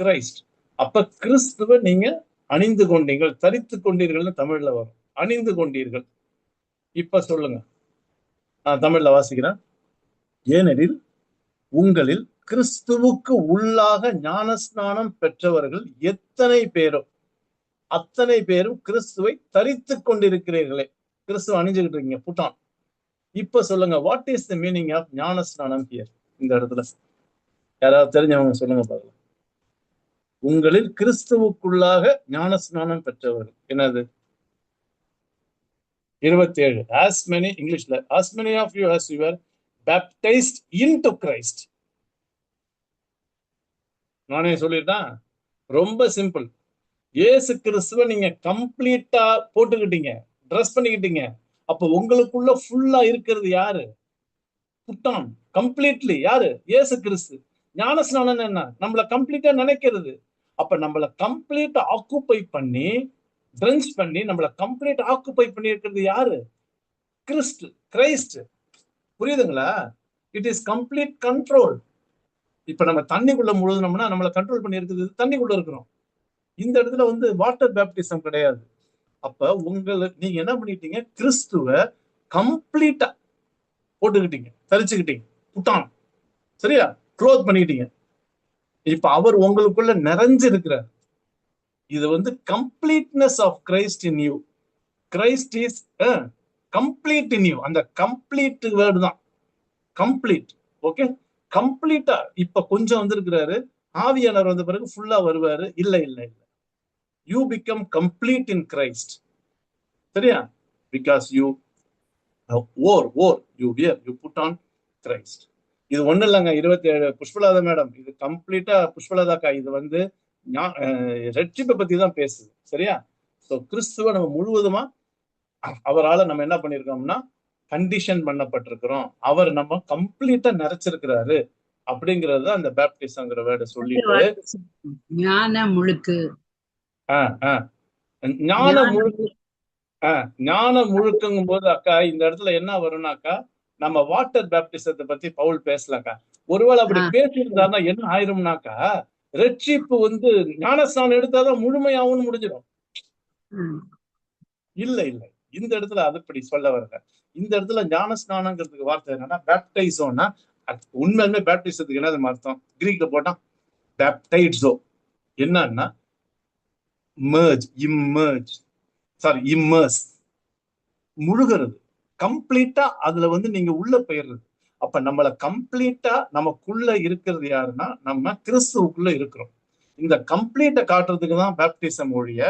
கிரைஸ்ட். அப்ப கிறிஸ்துவ நீங்க அணிந்து கொண்டீர்கள், தரித்து கொண்டீர்கள்னு தமிழ்ல வரும். அணிந்து கொண்டீர்கள். இப்ப சொல்லுங்க, நான் தமிழ்ல வாசிக்கிறேன். ஏனெனில் உங்களில் கிறிஸ்துவுக்கு உள்ளாக ஞானஸ்நானம் பெற்றவர்கள் எத்தனை பேரோ அத்தனை பேரும் கிறிஸ்துவை தரித்து கொண்டிருக்கிறீர்களே. கிறிஸ்துவ அணிஞ்சுக்கிட்டு இருக்கீங்க, புட்டான். இப்ப சொல்லுங்க, what is the meaning of ஞானஸ்நானம் ஹியர்? இந்த இடத்துல யாராவது தெரிஞ்சவங்க சொல்லுங்க பாருங்க. உங்களில் கிறிஸ்துவுக்குள்ளாக ஞானஸ்நானம் பெற்றவர்கள் என்னது? 27 as many, இங்கிலீஷ்ல as many of you as you were baptized into Christ. நானே சொல்லிட்டேன், ரொம்ப சிம்பிள். இயேசு கிறிஸ்துவ நீங்க கம்ப்ளீட்டா போட்டுக்கிட்டீங்க, ட்ரெஸ் பண்ணிக்கிட்டீங்க. அப்ப உங்களுக்குள்ள ஃபுல்லா இருக்கிறது யாரு? புட்டான், கம்ப்ளீட்லி. யாரு? இயேசு கிறிஸ்து. ஞானஸ்நானம் என்ன? நம்மள கம்ப்ளீட்டா நினைக்கிறது. அப்ப நம்மள கம்ப்ளீட்டா ஆக்குப்பை பண்ணி, ட்ரென்ச் பண்ணி, நம்மள கம்ப்ளீட் ஆக்குப்பை பண்ணி இருக்கிறது யாரு? கிரைஸ்ட். புரியுதுங்களா? It is complete control. இப்ப நம்ம தண்ணிக்குள்ள முழுதுனோம்னா நம்மள கண்ட்ரோல் பண்ணி இருக்குது தண்ணிக்குள்ள இருக்கிறோம். இந்த இடத்துல வந்து வாட்டர் பேப்டிசம் கிடையாது. அப்ப நீங்க என்ன பண்ணிட்டீங்க? கிறிஸ்துவ கம்ப்ளீட்டா போட்டுக்கிட்டீங்க, தரிச்சுக்கிட்டீங்க, புட்டான், சரியா? க்ளோத் பண்ணிக்கிட்டீங்க. இப்ப அவர் உங்களுக்குள்ள நிறைஞ்சு இருக்கிறார். இது வந்து completeness of Christ in you. Christ is complete in you. அந்த கம்ப்ளீட் வேர்டு தான் கம்ப்ளீட். ஓகே, கம்ப்ளீட்டா இப்ப கொஞ்சம் வந்திருக்கிறாரு. ஆவியானவர் வந்த பிறகு ஃபுல்லா வருவாரு. இல்ல, you become complete in Christ. சரியா? Because you you put on Christ. இது ஒண்ணு இல்லைங்க. 27 புஷ்பலதா மேடம், இது கம்ப்ளீட்டா புஷ்பலதாக்கா, இது வந்து ரட்சிப்பை பத்தி தான் பேசுது. சரியா? ஸோ கிறிஸ்துவ நம்ம முழுவதுமா அவரால் நம்ம என்ன பண்ணிருக்கோம்னா கண்டிஷன் பண்ணப்பட்டிருக்கிறோம். அவர் நம்ம கம்ப்ளீட்டா நிறைச்சிருக்கிறாரு அப்படிங்கிறது அந்த பேப்டிசம்ங்கிற வேர்டை சொல்லிட்டு ஞான முழுக்கு ஞான முழுக்கு ஞான முழுக்குங்கும் போது அக்கா இந்த இடத்துல என்ன வரும்னாக்கா, நம்ம வாட்டர் பேப்டிசத்தை பத்தி பவுல் பேசலக்கா. ஒருவேளை அப்படி பேசியிருந்தாருன்னா என்ன ஆயிரும்னாக்கா, ரட்சிப்பு வந்து ஞானஸ்நானம் எடுத்தாதான் முழுமையாவும் முடிஞ்சிடும். இல்ல இல்ல, இந்த இடத்துல அதுபடி சொல்ல வரல. இந்த இடத்துல ஞானஸ்நானங்கிறதுக்கு வார்த்தை என்னன்னா பேப்டைசோன்னா, உண்மையுமே பேப்டிசத்துக்கு என்னது அர்த்தம்? கிரீக்ல போட்டா பேப்டைட்ஸோ என்னன்னா இம்மர்ஸ், முழுகிறது, கம்ப்ளீட்டா அதுல வந்து நீங்க உள்ள போயிடுறது. அப்ப நம்மள கம்ப்ளீட்டா நமக்குள்ள இருக்கிறது யாருன்னா நம்ம கிறிஸ்துவுக்குள்ள இருக்கிறோம். இந்த கம்ப்ளீட்டை காட்டுறதுக்கு தான் பேப்டிசம் ஒழிய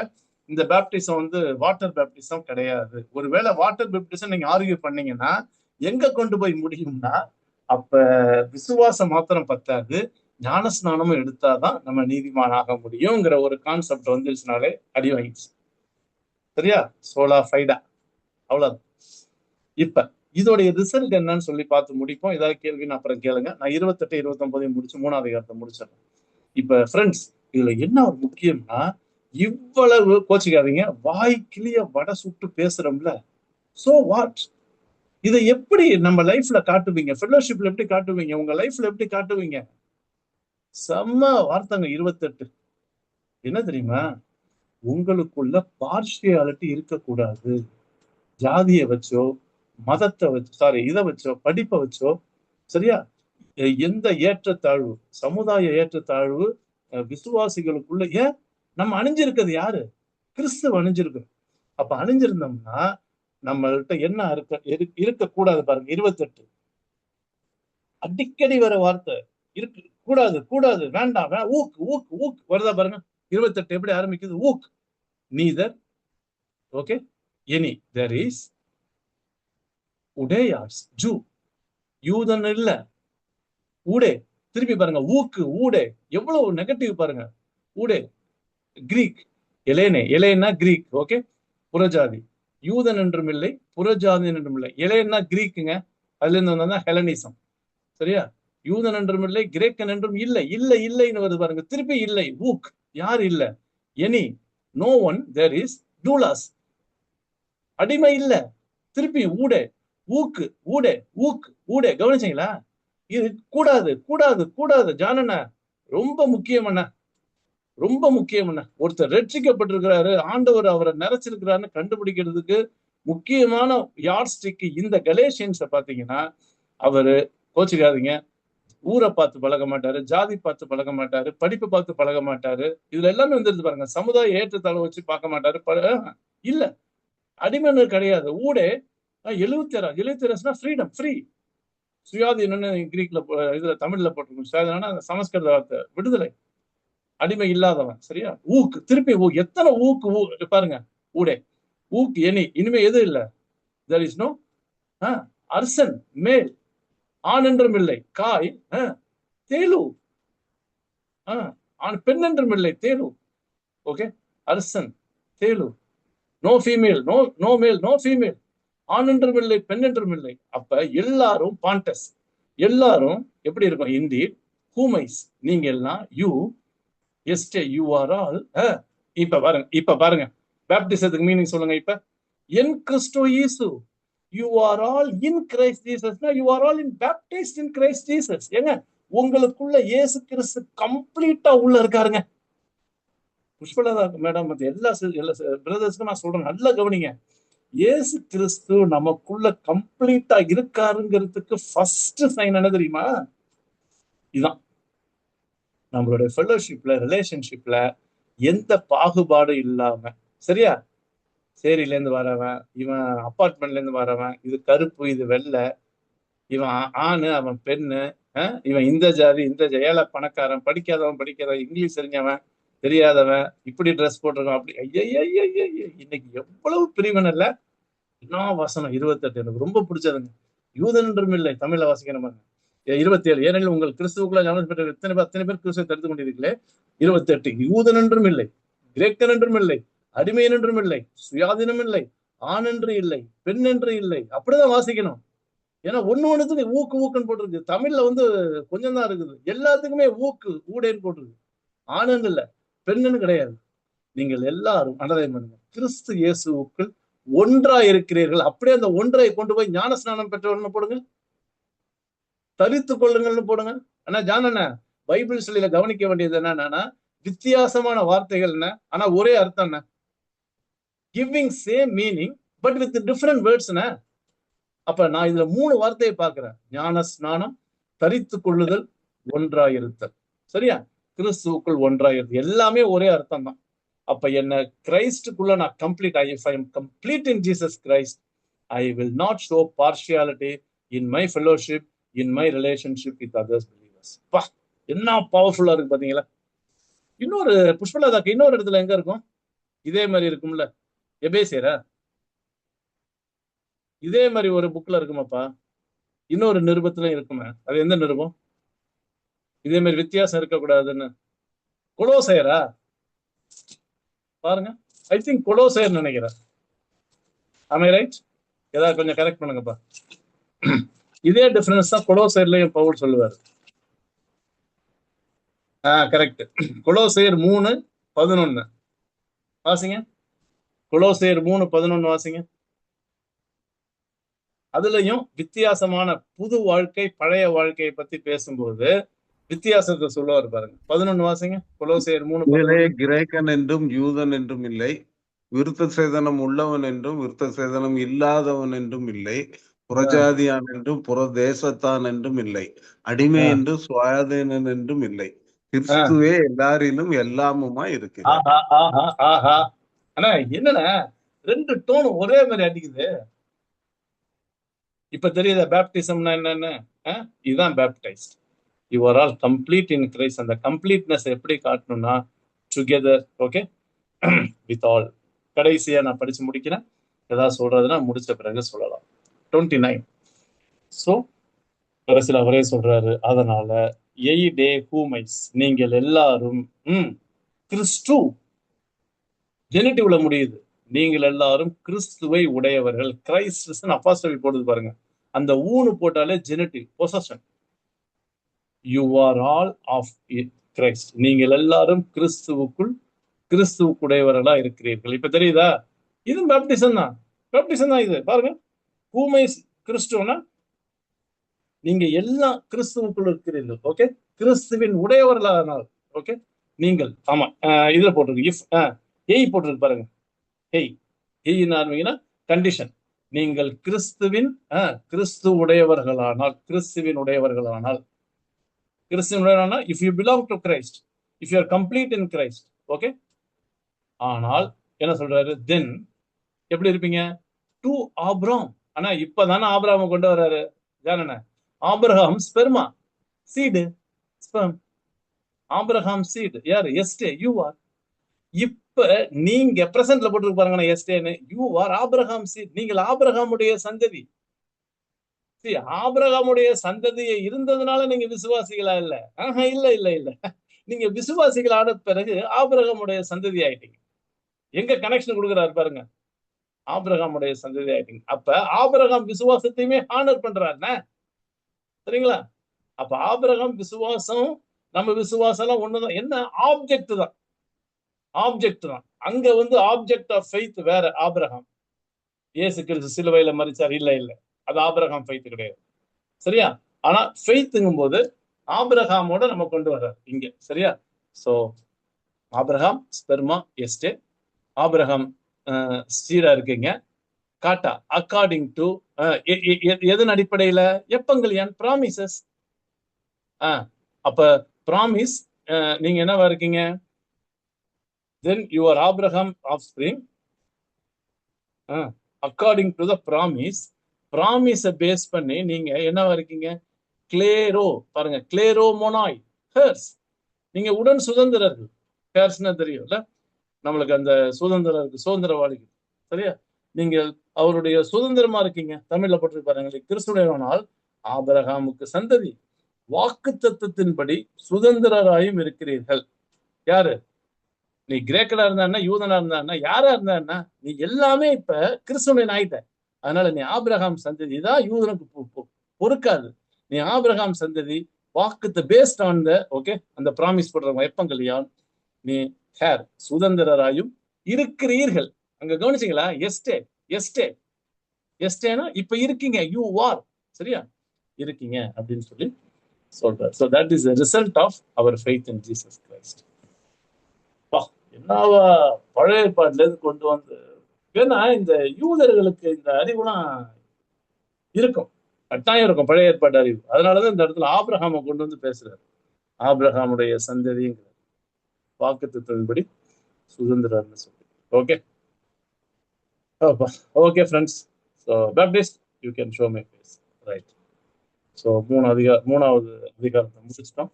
இந்த பேப்டிசம் வந்து வாட்டர் பேப்டிசம் கிடையாது. ஒருவேளை வாட்டர் பேப்டிசம் நீங்க ஆர்கியூ பண்ணீங்கன்னா எங்க கொண்டு போய் முடியும்னா, அப்ப விசுவாசம் மாத்திரம் பத்தாது, ஞானஸ்நானமும் எடுத்தாதான் நம்ம நீதிமானாக முடியுங்கிற ஒரு கான்செப்ட் வந்துருச்சுனாலே அடி வாங்கிடுச்சு. சரியா? சோலா ஃபைடா, அவ்வளவு. இப்ப இதோடைய ரிசல்ட் என்னன்னு சொல்லி பார்த்து முடிப்போம். ஏதாவது கேள்வின்னு அப்புறம் கேளுங்க. நான் 28, 29 முடிச்சு 3வது அதிகாரத்தை முடிச்சிடறேன். இப்ப ஃப்ரெண்ட்ஸ், இதுல என்ன ஒரு முக்கியம்னா, இவ்வளவு கோச்சிக்காதீங்க, வாய் கிளிய வடை சுட்டு பேசுறோம்ல, சோ வாட், இதை எப்படி நம்ம லைஃப்ல காட்டுவீங்க? ஃபெல்லோஷிப்ல எப்படி காட்டுவீங்க? உங்க லைஃப்ல எப்படி காட்டுவீங்க? செம்ம வார்த்தைங்க 28. என்ன தெரியுமா? உங்களுக்குள்ள பார்ஷியாலிட்டி இருக்கக்கூடாது. ஜாதியை வச்சோ, மதத்தை வச்சோ, இதை வச்சோ, படிப்பை வச்சோ, சரியா, எந்த ஏற்றத்தாழ்வு, சமுதாய ஏற்றத்தாழ்வு விசுவாசிகளுக்குள்ள, ஏன் நம்ம அணிஞ்சிருக்கிறது யாரு? கிறிஸ்துவ அணிஞ்சிருக்கிறோம். அப்ப அணிஞ்சிருந்தோம்னா நம்மள்கிட்ட என்ன இருக்கக்கூடாது பாருங்க. 28 அடிக்கடி வர வார்த்தை இருக்கு. கூடாது, கூடாது, வேண்டாம், ஊக் ஊக் ஊக் வருதா பாருங்க. 28 எப்படி ஆரம்பிக்குது? ஊக், நீதர், ஓகே, எனி தேர் இஸ் உடேயாஸ், ஜூ, யூதன் இல்ல, ஊடே. திருப்பி பாருங்க, ஊக்கு, ஊடே, எவ்வளவு நெகட்டிவ் பாருங்க. ஊடே, கிரீக், எலேனே, எலேனா கிரீக், ஓகே, புறஜாதி, யூதன் என்றும் இல்லை, புறஜாதி என்றும் இல்லை. எலேனா கிரீக்குங்க, அதுல இருந்து வந்தா ஹெலனிசம். சரியா? யூதன் என்றும் இல்லை, கிரேக்கன் என்றும் இல்லை. இல்லை இல்லைன்னு வருது பாருங்க. திருப்பி இல்லை, ஊக், யார் இல்ல, எனி, நோ ஒன், தேர் இஸ் டூலாஸ், அடிமை இல்ல. திருப்பி ஊடே, ஊக்கு, ஊடே, ஊக், ஊடே. கவனிச்சீங்களா? இது கூடாது, கூடாது, கூடாது. ஜானண்ண ரொம்ப முக்கியம் அண்ணா, ரொம்ப முக்கியம் அண்ணா. ஒருத்தர் ரட்சிக்கப்பட்டிருக்கிறாரு, ஆண்டவர் அவரை நிறைச்சிருக்கிறாருன்னு கண்டுபிடிக்கிறதுக்கு முக்கியமான யார்ட் ஸ்டிக் இந்த கலேஷியன்ஸை பாத்தீங்கன்னா, அவரு, கோச்சிக்காதீங்க, ஊரை பார்த்து பழக மாட்டாரு, ஜாதி பார்த்து பழக மாட்டாரு, படிப்பு பார்த்து பழக மாட்டாரு. இதுல எல்லாமே வந்துருது பாருங்க. சமுதாய ஏற்றத்தாழ்வு வச்சு பார்க்க மாட்டாரு. இல்ல, அடிமைன்னு கிடையாது. ஊடே 76 ஃப்ரீடம், ஃப்ரீ, சுயாதீனம்னு கிரீக்ல இதுல தமிழ்ல போட்டிருக்கோம். சுயாதீனம்னா சமஸ்கிருத வார்த்தை, விடுதலை, அடிமை இல்லாதவன். சரியா? ஊக்கு, திருப்பி எத்தனை ஊக்கு பாருங்க. ஊடே, ஊக்கு, எனி, இனிமே எது இல்ல, there is no அரசன், மேல், ஆண் என்றும் இல்லை, காய், தேலு, பெண் என்றும் இல்லை, தேலு, ஓகே, அரசன், தேலு, no female, no male, no female, ஆண் என்றும் இல்லை, பெண் என்றும் இல்லை. அப்ப எல்லாரும் பாண்டஸ், எல்லாரும் எப்படி இருக்கும்? இண்டீட், ஹூமைஸ், நீங்க எல்லாம், you, yesterday, you are all. இப்ப பாருங்க பேப்டிசத்துக்கு மீனிங் சொல்லுங்க. இப்ப என் கிறிஸ்து இயேசு, you are all in Christ Jesus. Now you are all in baptized in Christ Jesus. ஏங்க, உங்களுக்குள்ள இயேசு கிறிஸ்து கம்ப்ளீட்டா உள்ள இருக்காருங்க. புஷ்பலதா மேடம் எல்லா பிரதர்ஸ்க்கும் நான் சொல்றேன், நல்லா கவனிங்க. இயேசு கிறிஸ்து நமக்குள்ள கம்ப்ளீட்டா இருக்காருங்கிறதுக்கு ஃபர்ஸ்ட் சைன் என்ன தெரியுமா? இதுதான். நம்மளுடைய ஃபெல்லோஷிப்ல, ரிலேஷன்ஷிப்ல எந்த பாகுபாடும் இல்லாம, சரியா, சேரியில இருந்து வரவன், இவன் அப்பார்ட்மெண்ட்ல இருந்து வரவன், இது கருப்பு, இது வெள்ளை, இவன் ஆணு, அவன் பெண்ணு, இவன் இந்த ஜாதி, ஏழை பணக்காரன், படிக்காதவன், இங்கிலீஷ் தெரிஞ்சவன், தெரியாதவன் இப்படி ட்ரெஸ் போட்டிருக்கான் அப்படி ஐய இன்னைக்கு எவ்வளவு பிரிவினை இல்ல. என்ன வசனம் 28 எனக்கு ரொம்ப பிடிச்சதுங்க. யூதன் என்றும் இல்லை, தமிழ்ல வாசிக்கணும் 27. ஏனெனில் உங்கள் கிறிஸ்துவுக்குள்ள ஞானம் பெற்ற அத்தனை பேர் கிறிஸ்துவை தடுத்து கொண்டிருக்கீங்களே. 28 யூதன் என்றும் இல்லை, கிரேக்கன் என்றும் இல்லை, அடிமையன் என்றும் இல்லை, சுயாதீனம் இல்லை, ஆண் என்று இல்லை, பெண் என்று இல்லை. அப்படிதான் வாசிக்கணும். ஏன்னா ஒண்ணுத்துக்கு ஊக்குன்னு போட்டிருக்கு. தமிழ்ல கொஞ்சம் தான் இருக்குது. எல்லாத்துக்குமே ஊடேன்னு போட்டிருக்கு. ஆணுன்னு இல்ல, பெண்ணுன்னு கிடையாது. நீங்கள் எல்லாரும் அண்டர்லைன் பண்ணுங்க, கிறிஸ்து இயேசுவுக்குள் ஒன்றாய் இருக்கிறீர்கள். அப்படியே அந்த ஒன்றை கொண்டு போய் ஞான ஸ்நானம் பெற்றவர்னு போடுங்க, தரித்துக் கொள்ளுங்கள்னு போடுங்க. ஆனா ஜானண்ண பைபிள் சொல்லியில கவனிக்க வேண்டியது என்னன்னா, வித்தியாசமான வார்த்தைகள் என்ன, ஆனா ஒரே அர்த்தம் என்ன, giving same meaning but with different words. அப்ப நான் இதுல 3 வார்த்தையை பார்க்கிறேன். ஞான ஸ்நானம், தரித்து கொள்ளுதல், ஒன்றாயிருத்தல். சரியா? கிறிஸ்துவுக்குள் ஒன்றாயிருத்தல், எல்லாமே ஒரே அர்த்தம் தான். அப்ப என்ன கிரைஸ்டுக்குள்ள நான் complete, if I am complete in Jesus Christ, I will not show partiality in my fellowship, in my relationship with others believers. பா, என்ன பவர்ஃபுல்லா இருக்கு பாத்தீங்களா? இன்னொரு புஷ்பலதாக்கு இன்னொரு இடத்துல எங்க இருக்கும் இதே மாதிரி இருக்கும்ல, எபேசியரா இதே மாதிரி ஒரு புக்ல இருக்குமாப்பா, இன்னொரு நிருபத்துல இருக்குமே. அது எந்த நிருபம்? இதே மாதிரி வித்தியாசம் இருக்கக்கூடாதுன்னு கொலோசையரா பாருங்க. ஐ திங்க் கொலோசையர் நினைக்கிறேன். ஆமே ரைட்? ஏதாவது கொஞ்சம் கரெக்ட் பண்ணுங்கப்பா. இதே டிஃபரன்ஸ் தான் கொலோசையர்லயும் பவுல் சொல்லுவாரு. கரெக்ட். கொலோசையர் 3:11 வாசிங்க. கொலோசையர் 3:11 வாசிங்க. அதுலயும் வித்தியாசமான புது வாழ்க்கை பழைய வாழ்க்கையை பத்தி பேசும்போது வித்தியாசத்தை சொல்லுவார் பாருங்க. 11 வாசிங்க. கொலோசையர் 3:11. கிரேக்கன் என்றும் யூதன் என்றும் இல்லை, விருத்த சேதனம் உள்ளவன் என்றும் விருத்த சேதனம் இல்லாதவன் என்றும் இல்லை, புறஜாதியான் என்றும் புறதேசத்தான் என்றும் இல்லை, அடிமை என்றும் சுயாதீனன் என்றும் இல்லை, கிறிஸ்துவே எல்லாரிலும் எல்லாமுமா இருக்கிறார். ஆனா என்னன்னா 2 டோன் ஒரே மாதிரி அடிக்குது. இப்ப தெரியுதா பேப்டிசம்னா என்னன்னு? இதுதான் baptised. You are all complete in Christ. அந்த கம்ப்ளீட்னஸ் எப்படி காட்டணும்னா டுகெதர், ஓகே, வித் ஆல். கடைசியா நான் படிச்சு முடிக்கிறேன். ஏதாவது சொல்றதுன்னா முடிச்ச பிறகு சொல்லலாம். 29. ஸோ கடைசியில் அவரே சொல்றாரு, அதனால எய்டே ஹூமைஸ், நீங்கள் எல்லாரும் கிறிஸ்து, ஜெனிட்டிவ்ல முடியுது, நீங்கள் எல்லாரும் கிறிஸ்துவை உடையவர்கள். கிரைஸ்ட் அப்போஸ்டல் போடுது பாருங்க, அந்த ஊனு போட்டாலே genitive possession. You are all of Christ, நீங்கள் எல்லாரும் கிறிஸ்துவுக்குடையவர்களா இருக்கிறீர்கள். இப்ப தெரியுதா? இது பேப்டிசம் தான். பேப்டிசம் தான் இது. பாருங்க, ஹூமைஸ் கிறிஸ்துவனா நீங்க எல்லாம் கிறிஸ்துவுக்குள் இருக்கிறீர்கள். ஓகே, கிறிஸ்துவின் உடையவர்களானால். ஓகே, நீங்கள் ஆமா இதுல போட்டிருக்கு, இஃப் எய் போட்டிருக்கு பாருங்க. ஆரம்பிங்கன்னா கண்டிஷன். நீங்கள் கிறிஸ்து உடையவர்களானால், கிறிஸ்துவின் உடையவர்களானால் if you belong to Christ, if you are complete in Christ. Okay, ஆனால் என்ன சொல்றாரு? தென் எப்படி இருப்பீங்க? To Abraham. ஆனா இப்பதானே ஆபிரகாம் கொண்டு வர்றாரு. ஜானன ஆபிரகாம் ஸ்பெர்மா சீடு, ஸ்பெர்ம். ஆபிரகாம் சீடு யாரு? எஸ்டே. You are. இப்ப நீங்க பிரசன்ட்ல போட்டு பாருங்க, எஸ்டேன்னு. You are Abraham seed. நீங்கள் ஆபிரகாமுடைய சந்ததி. ஆபிரகாமுடைய சந்ததியை இருந்ததுனால நீங்க விசுவாசிகளா? இல்ல, இல்ல இல்ல இல்ல. நீங்க விசுவாசிகள் ஆன பிறகு ஆபிரகாமுடைய சந்ததி ஆயிட்டீங்க. எங்க கனெக்ஷன் கொடுக்குறாரு பாருங்க, ஆபிரகாமுடைய சந்ததி ஆயிட்டீங்க. அப்ப ஆபிரகாம் விசுவாசத்தையுமே ஹானர் பண்றாருன்னா, சரிங்களா? அப்ப ஆபிரகாம் விசுவாசம் நம்ம விசுவாசம் எல்லாம் ஒண்ணுதான். என்ன ஆப்ஜெக்ட் தான், ஆப்ஜெக்ட் தான். அங்க ஆப்ஜெக்ட் ஆஃப் ஃபெய்த் வேற. ஆபிரகாம் இயேசு கிறிஸ்து சிலுவையில மரிச்சார், இல்ல இல்ல, அது ஆபிரகாம் ஃபெய்த் கிடையாது. சரியா? ஆனா ஃபெய்த்துங்கும் போது ஆபிரகாமோட நம்ம கொண்டு வர்றாரு இங்க. சரியா? சோ ஆபிரகாம் ஸ்பெர்மா எஸ்டே, ஆபிரகாம் சீடா இருக்கீங்க. காட்டா அக்கார்டிங் டு எதன் அடிப்படையில? எப்பங்கல்யான், ப்ராமிசஸ். அப்ப ப்ராமிஸ், நீங்க என்னவா இருக்கீங்க? then you are Abraham offspring according to the promise. Base பண்ணி நீங்க என்னவா இருக்கீங்க? கிளேரோ. பாருங்க, கிளேரோ மோனாய் ஹெர்ஸ், நீங்க உடன் சுதந்திரர்கள். ஹேர்ஸ்னா தெரியும்ல, நம்மளுக்கு அந்த சுதந்திரம் இருக்கு, சுதந்திரவாளிகள். சரியா? நீங்கள் அவருடைய சுதந்திரமா இருக்கீங்க. தமிழ்ல போட்டு பாருங்க, கிறிஸ்துடையவனால் ஆபிரகாமுக்கு சந்ததி, வாக்கு தத்தத்தின்படி சுதந்திரராயும் இருக்கிறீர்கள். யாரு? நீ கிரேக்கனா இருந்தா, யூதனா இருந்தா, யாரா இருந்தா, நீ எல்லாமே இப்ப கிறிஸ்துவன் ஆயிட்ட. அதனால நீ ஆபிரகாம் சந்ததி தான். யூதனுக்கு பொறுக்காது. நீ ஆபிரகாம் சந்ததி, வாக்குத்த பேஸ்ட் ஆன் த ஓகே, அந்த ப்ராமிஸ் பண்ற வெப்பங்களையால் நீ ஹேர் சுதந்திரராயும் இருக்கிறீர்கள். அங்க கவனிச்சீங்களா? எஸ்டே எஸ்டே எஸ்டேனா இப்ப இருக்கீங்க, யூ ஆர். சரியா? இருக்கீங்க அப்படின்னு சொல்லி சொல்றார். So that is a result of our faith in Jesus Christ. என்னவா பழைய ஏற்பாட்டுல இருந்து கொண்டு வந்து, ஏன்னா இந்த யூதர்களுக்கு இந்த அறிவுலாம் இருக்கும், கட்டாயம் இருக்கும், பழைய ஏற்பாட்டு அறிவு. அதனாலதான் இந்த இடத்துல ஆபிரகாமை கொண்டு வந்து பேசுறாரு. ஆபிரகாமுடைய சந்ததிங்கிற வாக்குத்தத்தத்தின்படி சுதந்திரம்னு சொல்லி. Okay okay friends. So baptist you can show my face. Right. So மூணாவது அதிகாரத்தை முடிச்சிட்டோம்.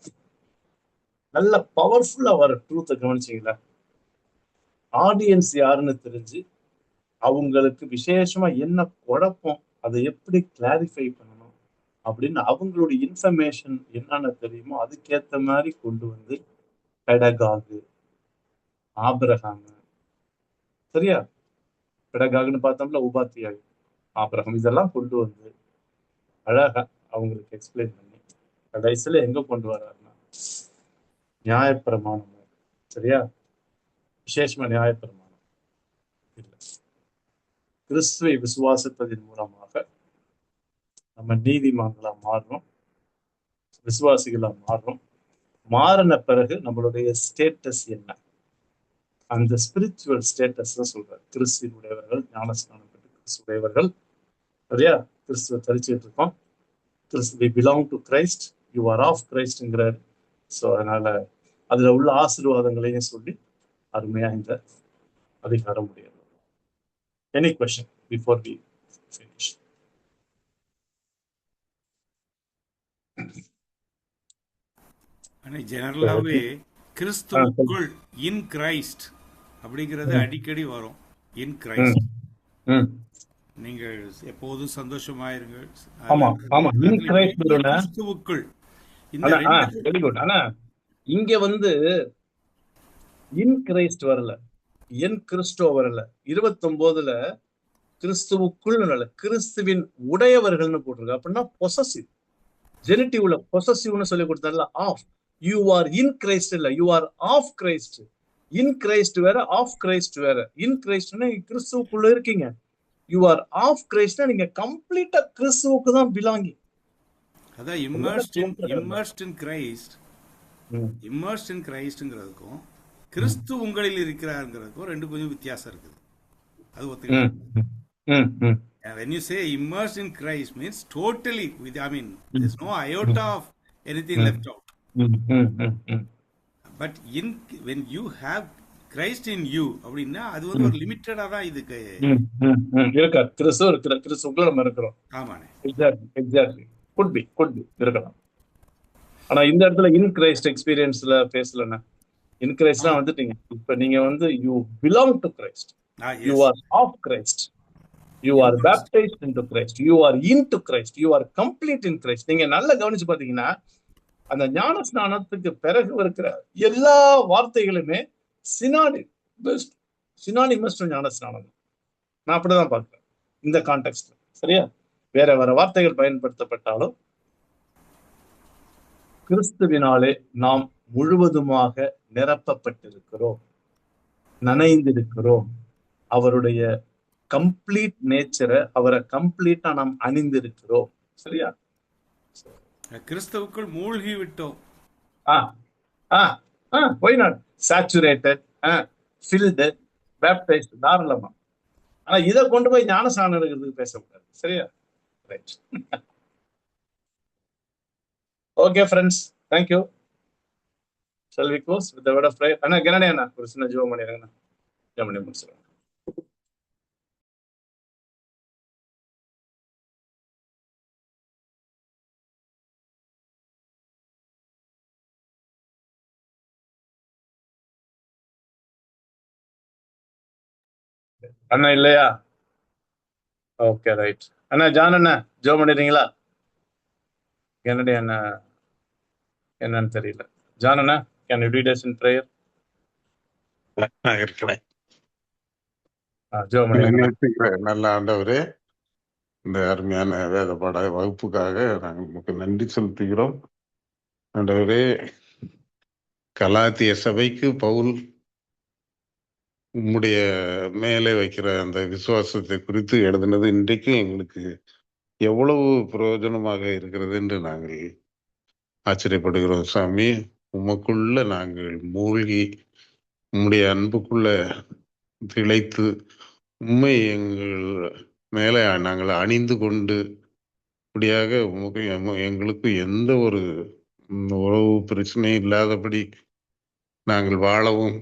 நல்ல பவர்ஃபுல்லா வர ட்ரூத்தை கவனிச்சிங்களா? ஆடியன்ஸ் யாருன்னு தெரிஞ்சு அவங்களுக்கு விசேஷமா என்ன குழப்பம், அதை எப்படி கிளாரிஃபை பண்ணணும் அப்படின்னு அவங்களுடைய இன்ஃபர்மேஷன் என்னென்ன தெரியுமோ அதுக்கேற்ற மாதிரி கொண்டு வந்து பெடகாகு, ஆபிரகாம், சரியா? பெடகாகுன்னு பார்த்தோம்ல, உபாத்தியாக, ஆபிரகாம், இதெல்லாம் கொண்டு வந்து அழகா அவங்களுக்கு எக்ஸ்பிளைன் பண்ணி கடைசியில எங்க கொண்டு வர்றாருன்னா நியாயப்பிரமாணம். சரியா? விசேஷமா நியாயப்பிரமாணம் இல்லை, கிறிஸ்துவை விசுவாசிப்பதன் மூலமாக நம்ம நீதிமான்களா மாறுறோம், விசுவாசிகளா மாறுறோம். மாறின பிறகு நம்மளுடைய ஸ்டேட்டஸ் என்ன? அந்த ஸ்பிரிச்சுவல் ஸ்டேட்டஸ் தான் சொல்றாரு. கிறிஸ்துவனுடையவர்கள், ஞானஸ்நானம் பெற்று கிறிஸ்துடையவர்கள். சரியா? கிறிஸ்துவ தரிச்சுட்டு இருக்கோம். கிறிஸ்து belong to Christ, you are of கிரைஸ்ட்ங்கிறாரு. ஸோ அதனால அதுல உள்ள ஆசீர்வாதங்களையும் சொல்லி அருமையா இந்த அதிகாரம் முடியாது. Any question before we finish? ஜெனரலாவே கிறிஸ்துவுக்குள், இன் கிரைஸ்ட் அப்படிங்கிறது அடிக்கடி வரும். இன் கிரைஸ்ட், நீங்கள் எப்போதும் சந்தோஷமாயிருங்கள். கிறிஸ்துவுக்குள் வெரி குட். ஆனா இங்க வந்து இன் கிரைஸ்ட் வரல, என் கிறிஸ்டோ வரல. 29 கிறிஸ்துவுக்குள், கிறிஸ்துவின் உடையவர்கள்னு போட்டிருக்கு. அப்படின்னா பொசசிவ், ஜெனிட்டிவ்ல பொசசிவ்னு சொல்லி கொடுத்தால. Of, you are in Christ இல்ல, you are of Christ. In Christ வேற, ஆஃப் கிரைஸ்ட் வேற. இன் கிரைஸ்ட்னா கிறிஸ்துவுக்குள்ள இருக்கீங்க, யூ ஆர் ஆஃப் கிரைஸ்ட்னா நீங்க கம்ப்ளீட்டா கிறிஸ்துவுக்கு தான் பிலாங்கி. அதான் இம்மர்ஸ்ட் இன் கிரைஸ்ட்ங்கிறதுக்கும் கிறிஸ்து உங்களில் இருக்கிறாருங்கிறதுக்கும் ரெண்டு கொஞ்சம் வித்தியாசம் இருக்குது. அது ஒத்துக்கலாம். When you say immersed in Christ means totally, there's no iota of anything left out. But when you have Christ in you அப்படின்னா அது வந்து ஒரு லிமிட்டடா தான் இதுக்கு இருக்கா. கிறிஸ்துவுக்குள்ள நம்ம இருக்கிறோம். ஆமாண்ணே, எக்ஸாக்ட்லி. குட் பி இருக்கலாம். ஆனா இந்த இடத்துல இன் கிரைஸ்ட் எக்ஸ்பீரியன்ஸ்ல பேசலன்னா, இன் கிரைஸ்ட்லாம் வந்துட்டீங்க. இப்ப நீங்க வந்து you belong to Christ, you are of Christ, you are baptised into Christ, you are into Christ, you are complete in Christ. நீங்க நல்லா கவனிச்சு பாத்தீங்கன்னா அந்த ஞான ஸ்நானத்துக்கு பிறகு இருக்கிற எல்லா வார்த்தைகளுமே சினானிமஸ் ஞான ஸ்நானம். நான் அப்படிதான் பார்க்கிறேன் இந்த கான்டெக்ட்ல. சரியா? வேற வார்த்தைகள் பயன்படுத்தப்பட்டாலும் கிறிஸ்துவினாலே நாம் முழுவதுமாக நிரப்பப்பட்டிருக்கிறோம், நனைந்திருக்கிறோம். அவருடைய கம்ப்ளீட் நேச்சரை, அவரை கம்ப்ளீட்டா நாம் அணிந்திருக்கிறோம். சரியா? கிறிஸ்துவுக்குள் மூழ்கி விட்டோம். why not saturated, filled, baptized, தாராளமா. ஆனா இதை கொண்டு போய் ஞானஸ்நானம் எடுக்கிறதுக்கு பேசக்கூடாது. சரியா? Right. Okay friends, thank you. Shall we close with the word of prayer? அண்ணா கனடே அண்ணா ஒரு சின்ன ஜெபம் பண்ணிடுங்க. ஜெபம் பண்ணி முடிச்சிடுங்க. அண்ணா இல்லையா? Okay right. அண்ணா ஜான் அண்ணா ஜோ பண்ணிடுறீங்களா? என்னுடைய அண்ணா என்னன்னு தெரியல. ஜான் அண்ணா can you lead us in prayer? நான் இருக்கிறேன். ஜோ பண்ணிடுங்க. நேசிக்கிற நல்ல ஆண்டவரே, இந்த அருமையான வேத பாட வகுப்புக்காக நாங்கள் உங்களுக்கு நன்றி செலுத்துகிறோம். ஆண்டவரே, கலாத்திய சபைக்கு பவுல் உம்முடைய மேலே வைக்கிற அந்த விசுவாசத்தை குறித்து எழுதினது இன்றைக்கு எங்களுக்கு எவ்வளவு பிரயோஜனமாக இருக்கிறது என்று நாங்கள் ஆச்சரியப்படுகிறோம் சாமி. உமக்குள்ள நாங்கள் மூழ்கி உம்முடைய அன்புக்குள்ள திளைத்து உண்மை எங்கள் மேலே நாங்கள் அணிந்து கொண்டு இப்படியாக எங்களுக்கு எந்த ஒரு உறவு பிரச்சனையும் இல்லாதபடி நாங்கள் வாழவும்,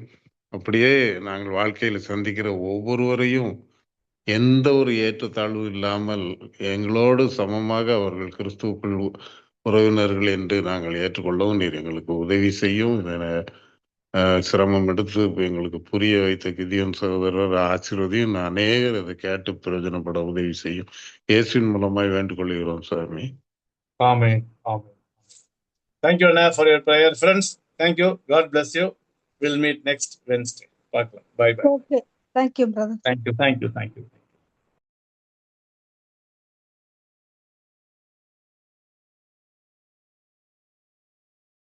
அப்படியே நாங்கள் வாழ்க்கையில் சந்திக்கிற ஒவ்வொருவரையும் எந்த ஒரு ஏற்றத்தாழ்வு இல்லாமல் எங்களோடு சமமாக அவர்கள் கிறிஸ்துவுக்குள் உறவினர்கள் என்று நாங்கள் ஏற்றுக்கொள்ளவும் நீர் எங்களுக்கு உதவி செய்யும். இதை சிரமம் எடுத்து எங்களுக்கு புரிய வைத்த கிதியோன் சகோதரர் ஆசீர்வதியும் அநேகர் அதை கேட்டு பிரயோஜனப்பட உதவி செய்யும். இயேசுவின் மூலமாய் வேண்டிக் கொள்கிறோம் சாமி. ஆமென். ஆமென். Thank you Anna for your prayer. Friends, thank you. God bless you. We'll meet next Wednesday. பார்க்கலாம். Bye bye. Okay. Thank you, brother. Thank you. Thank you. Thank you.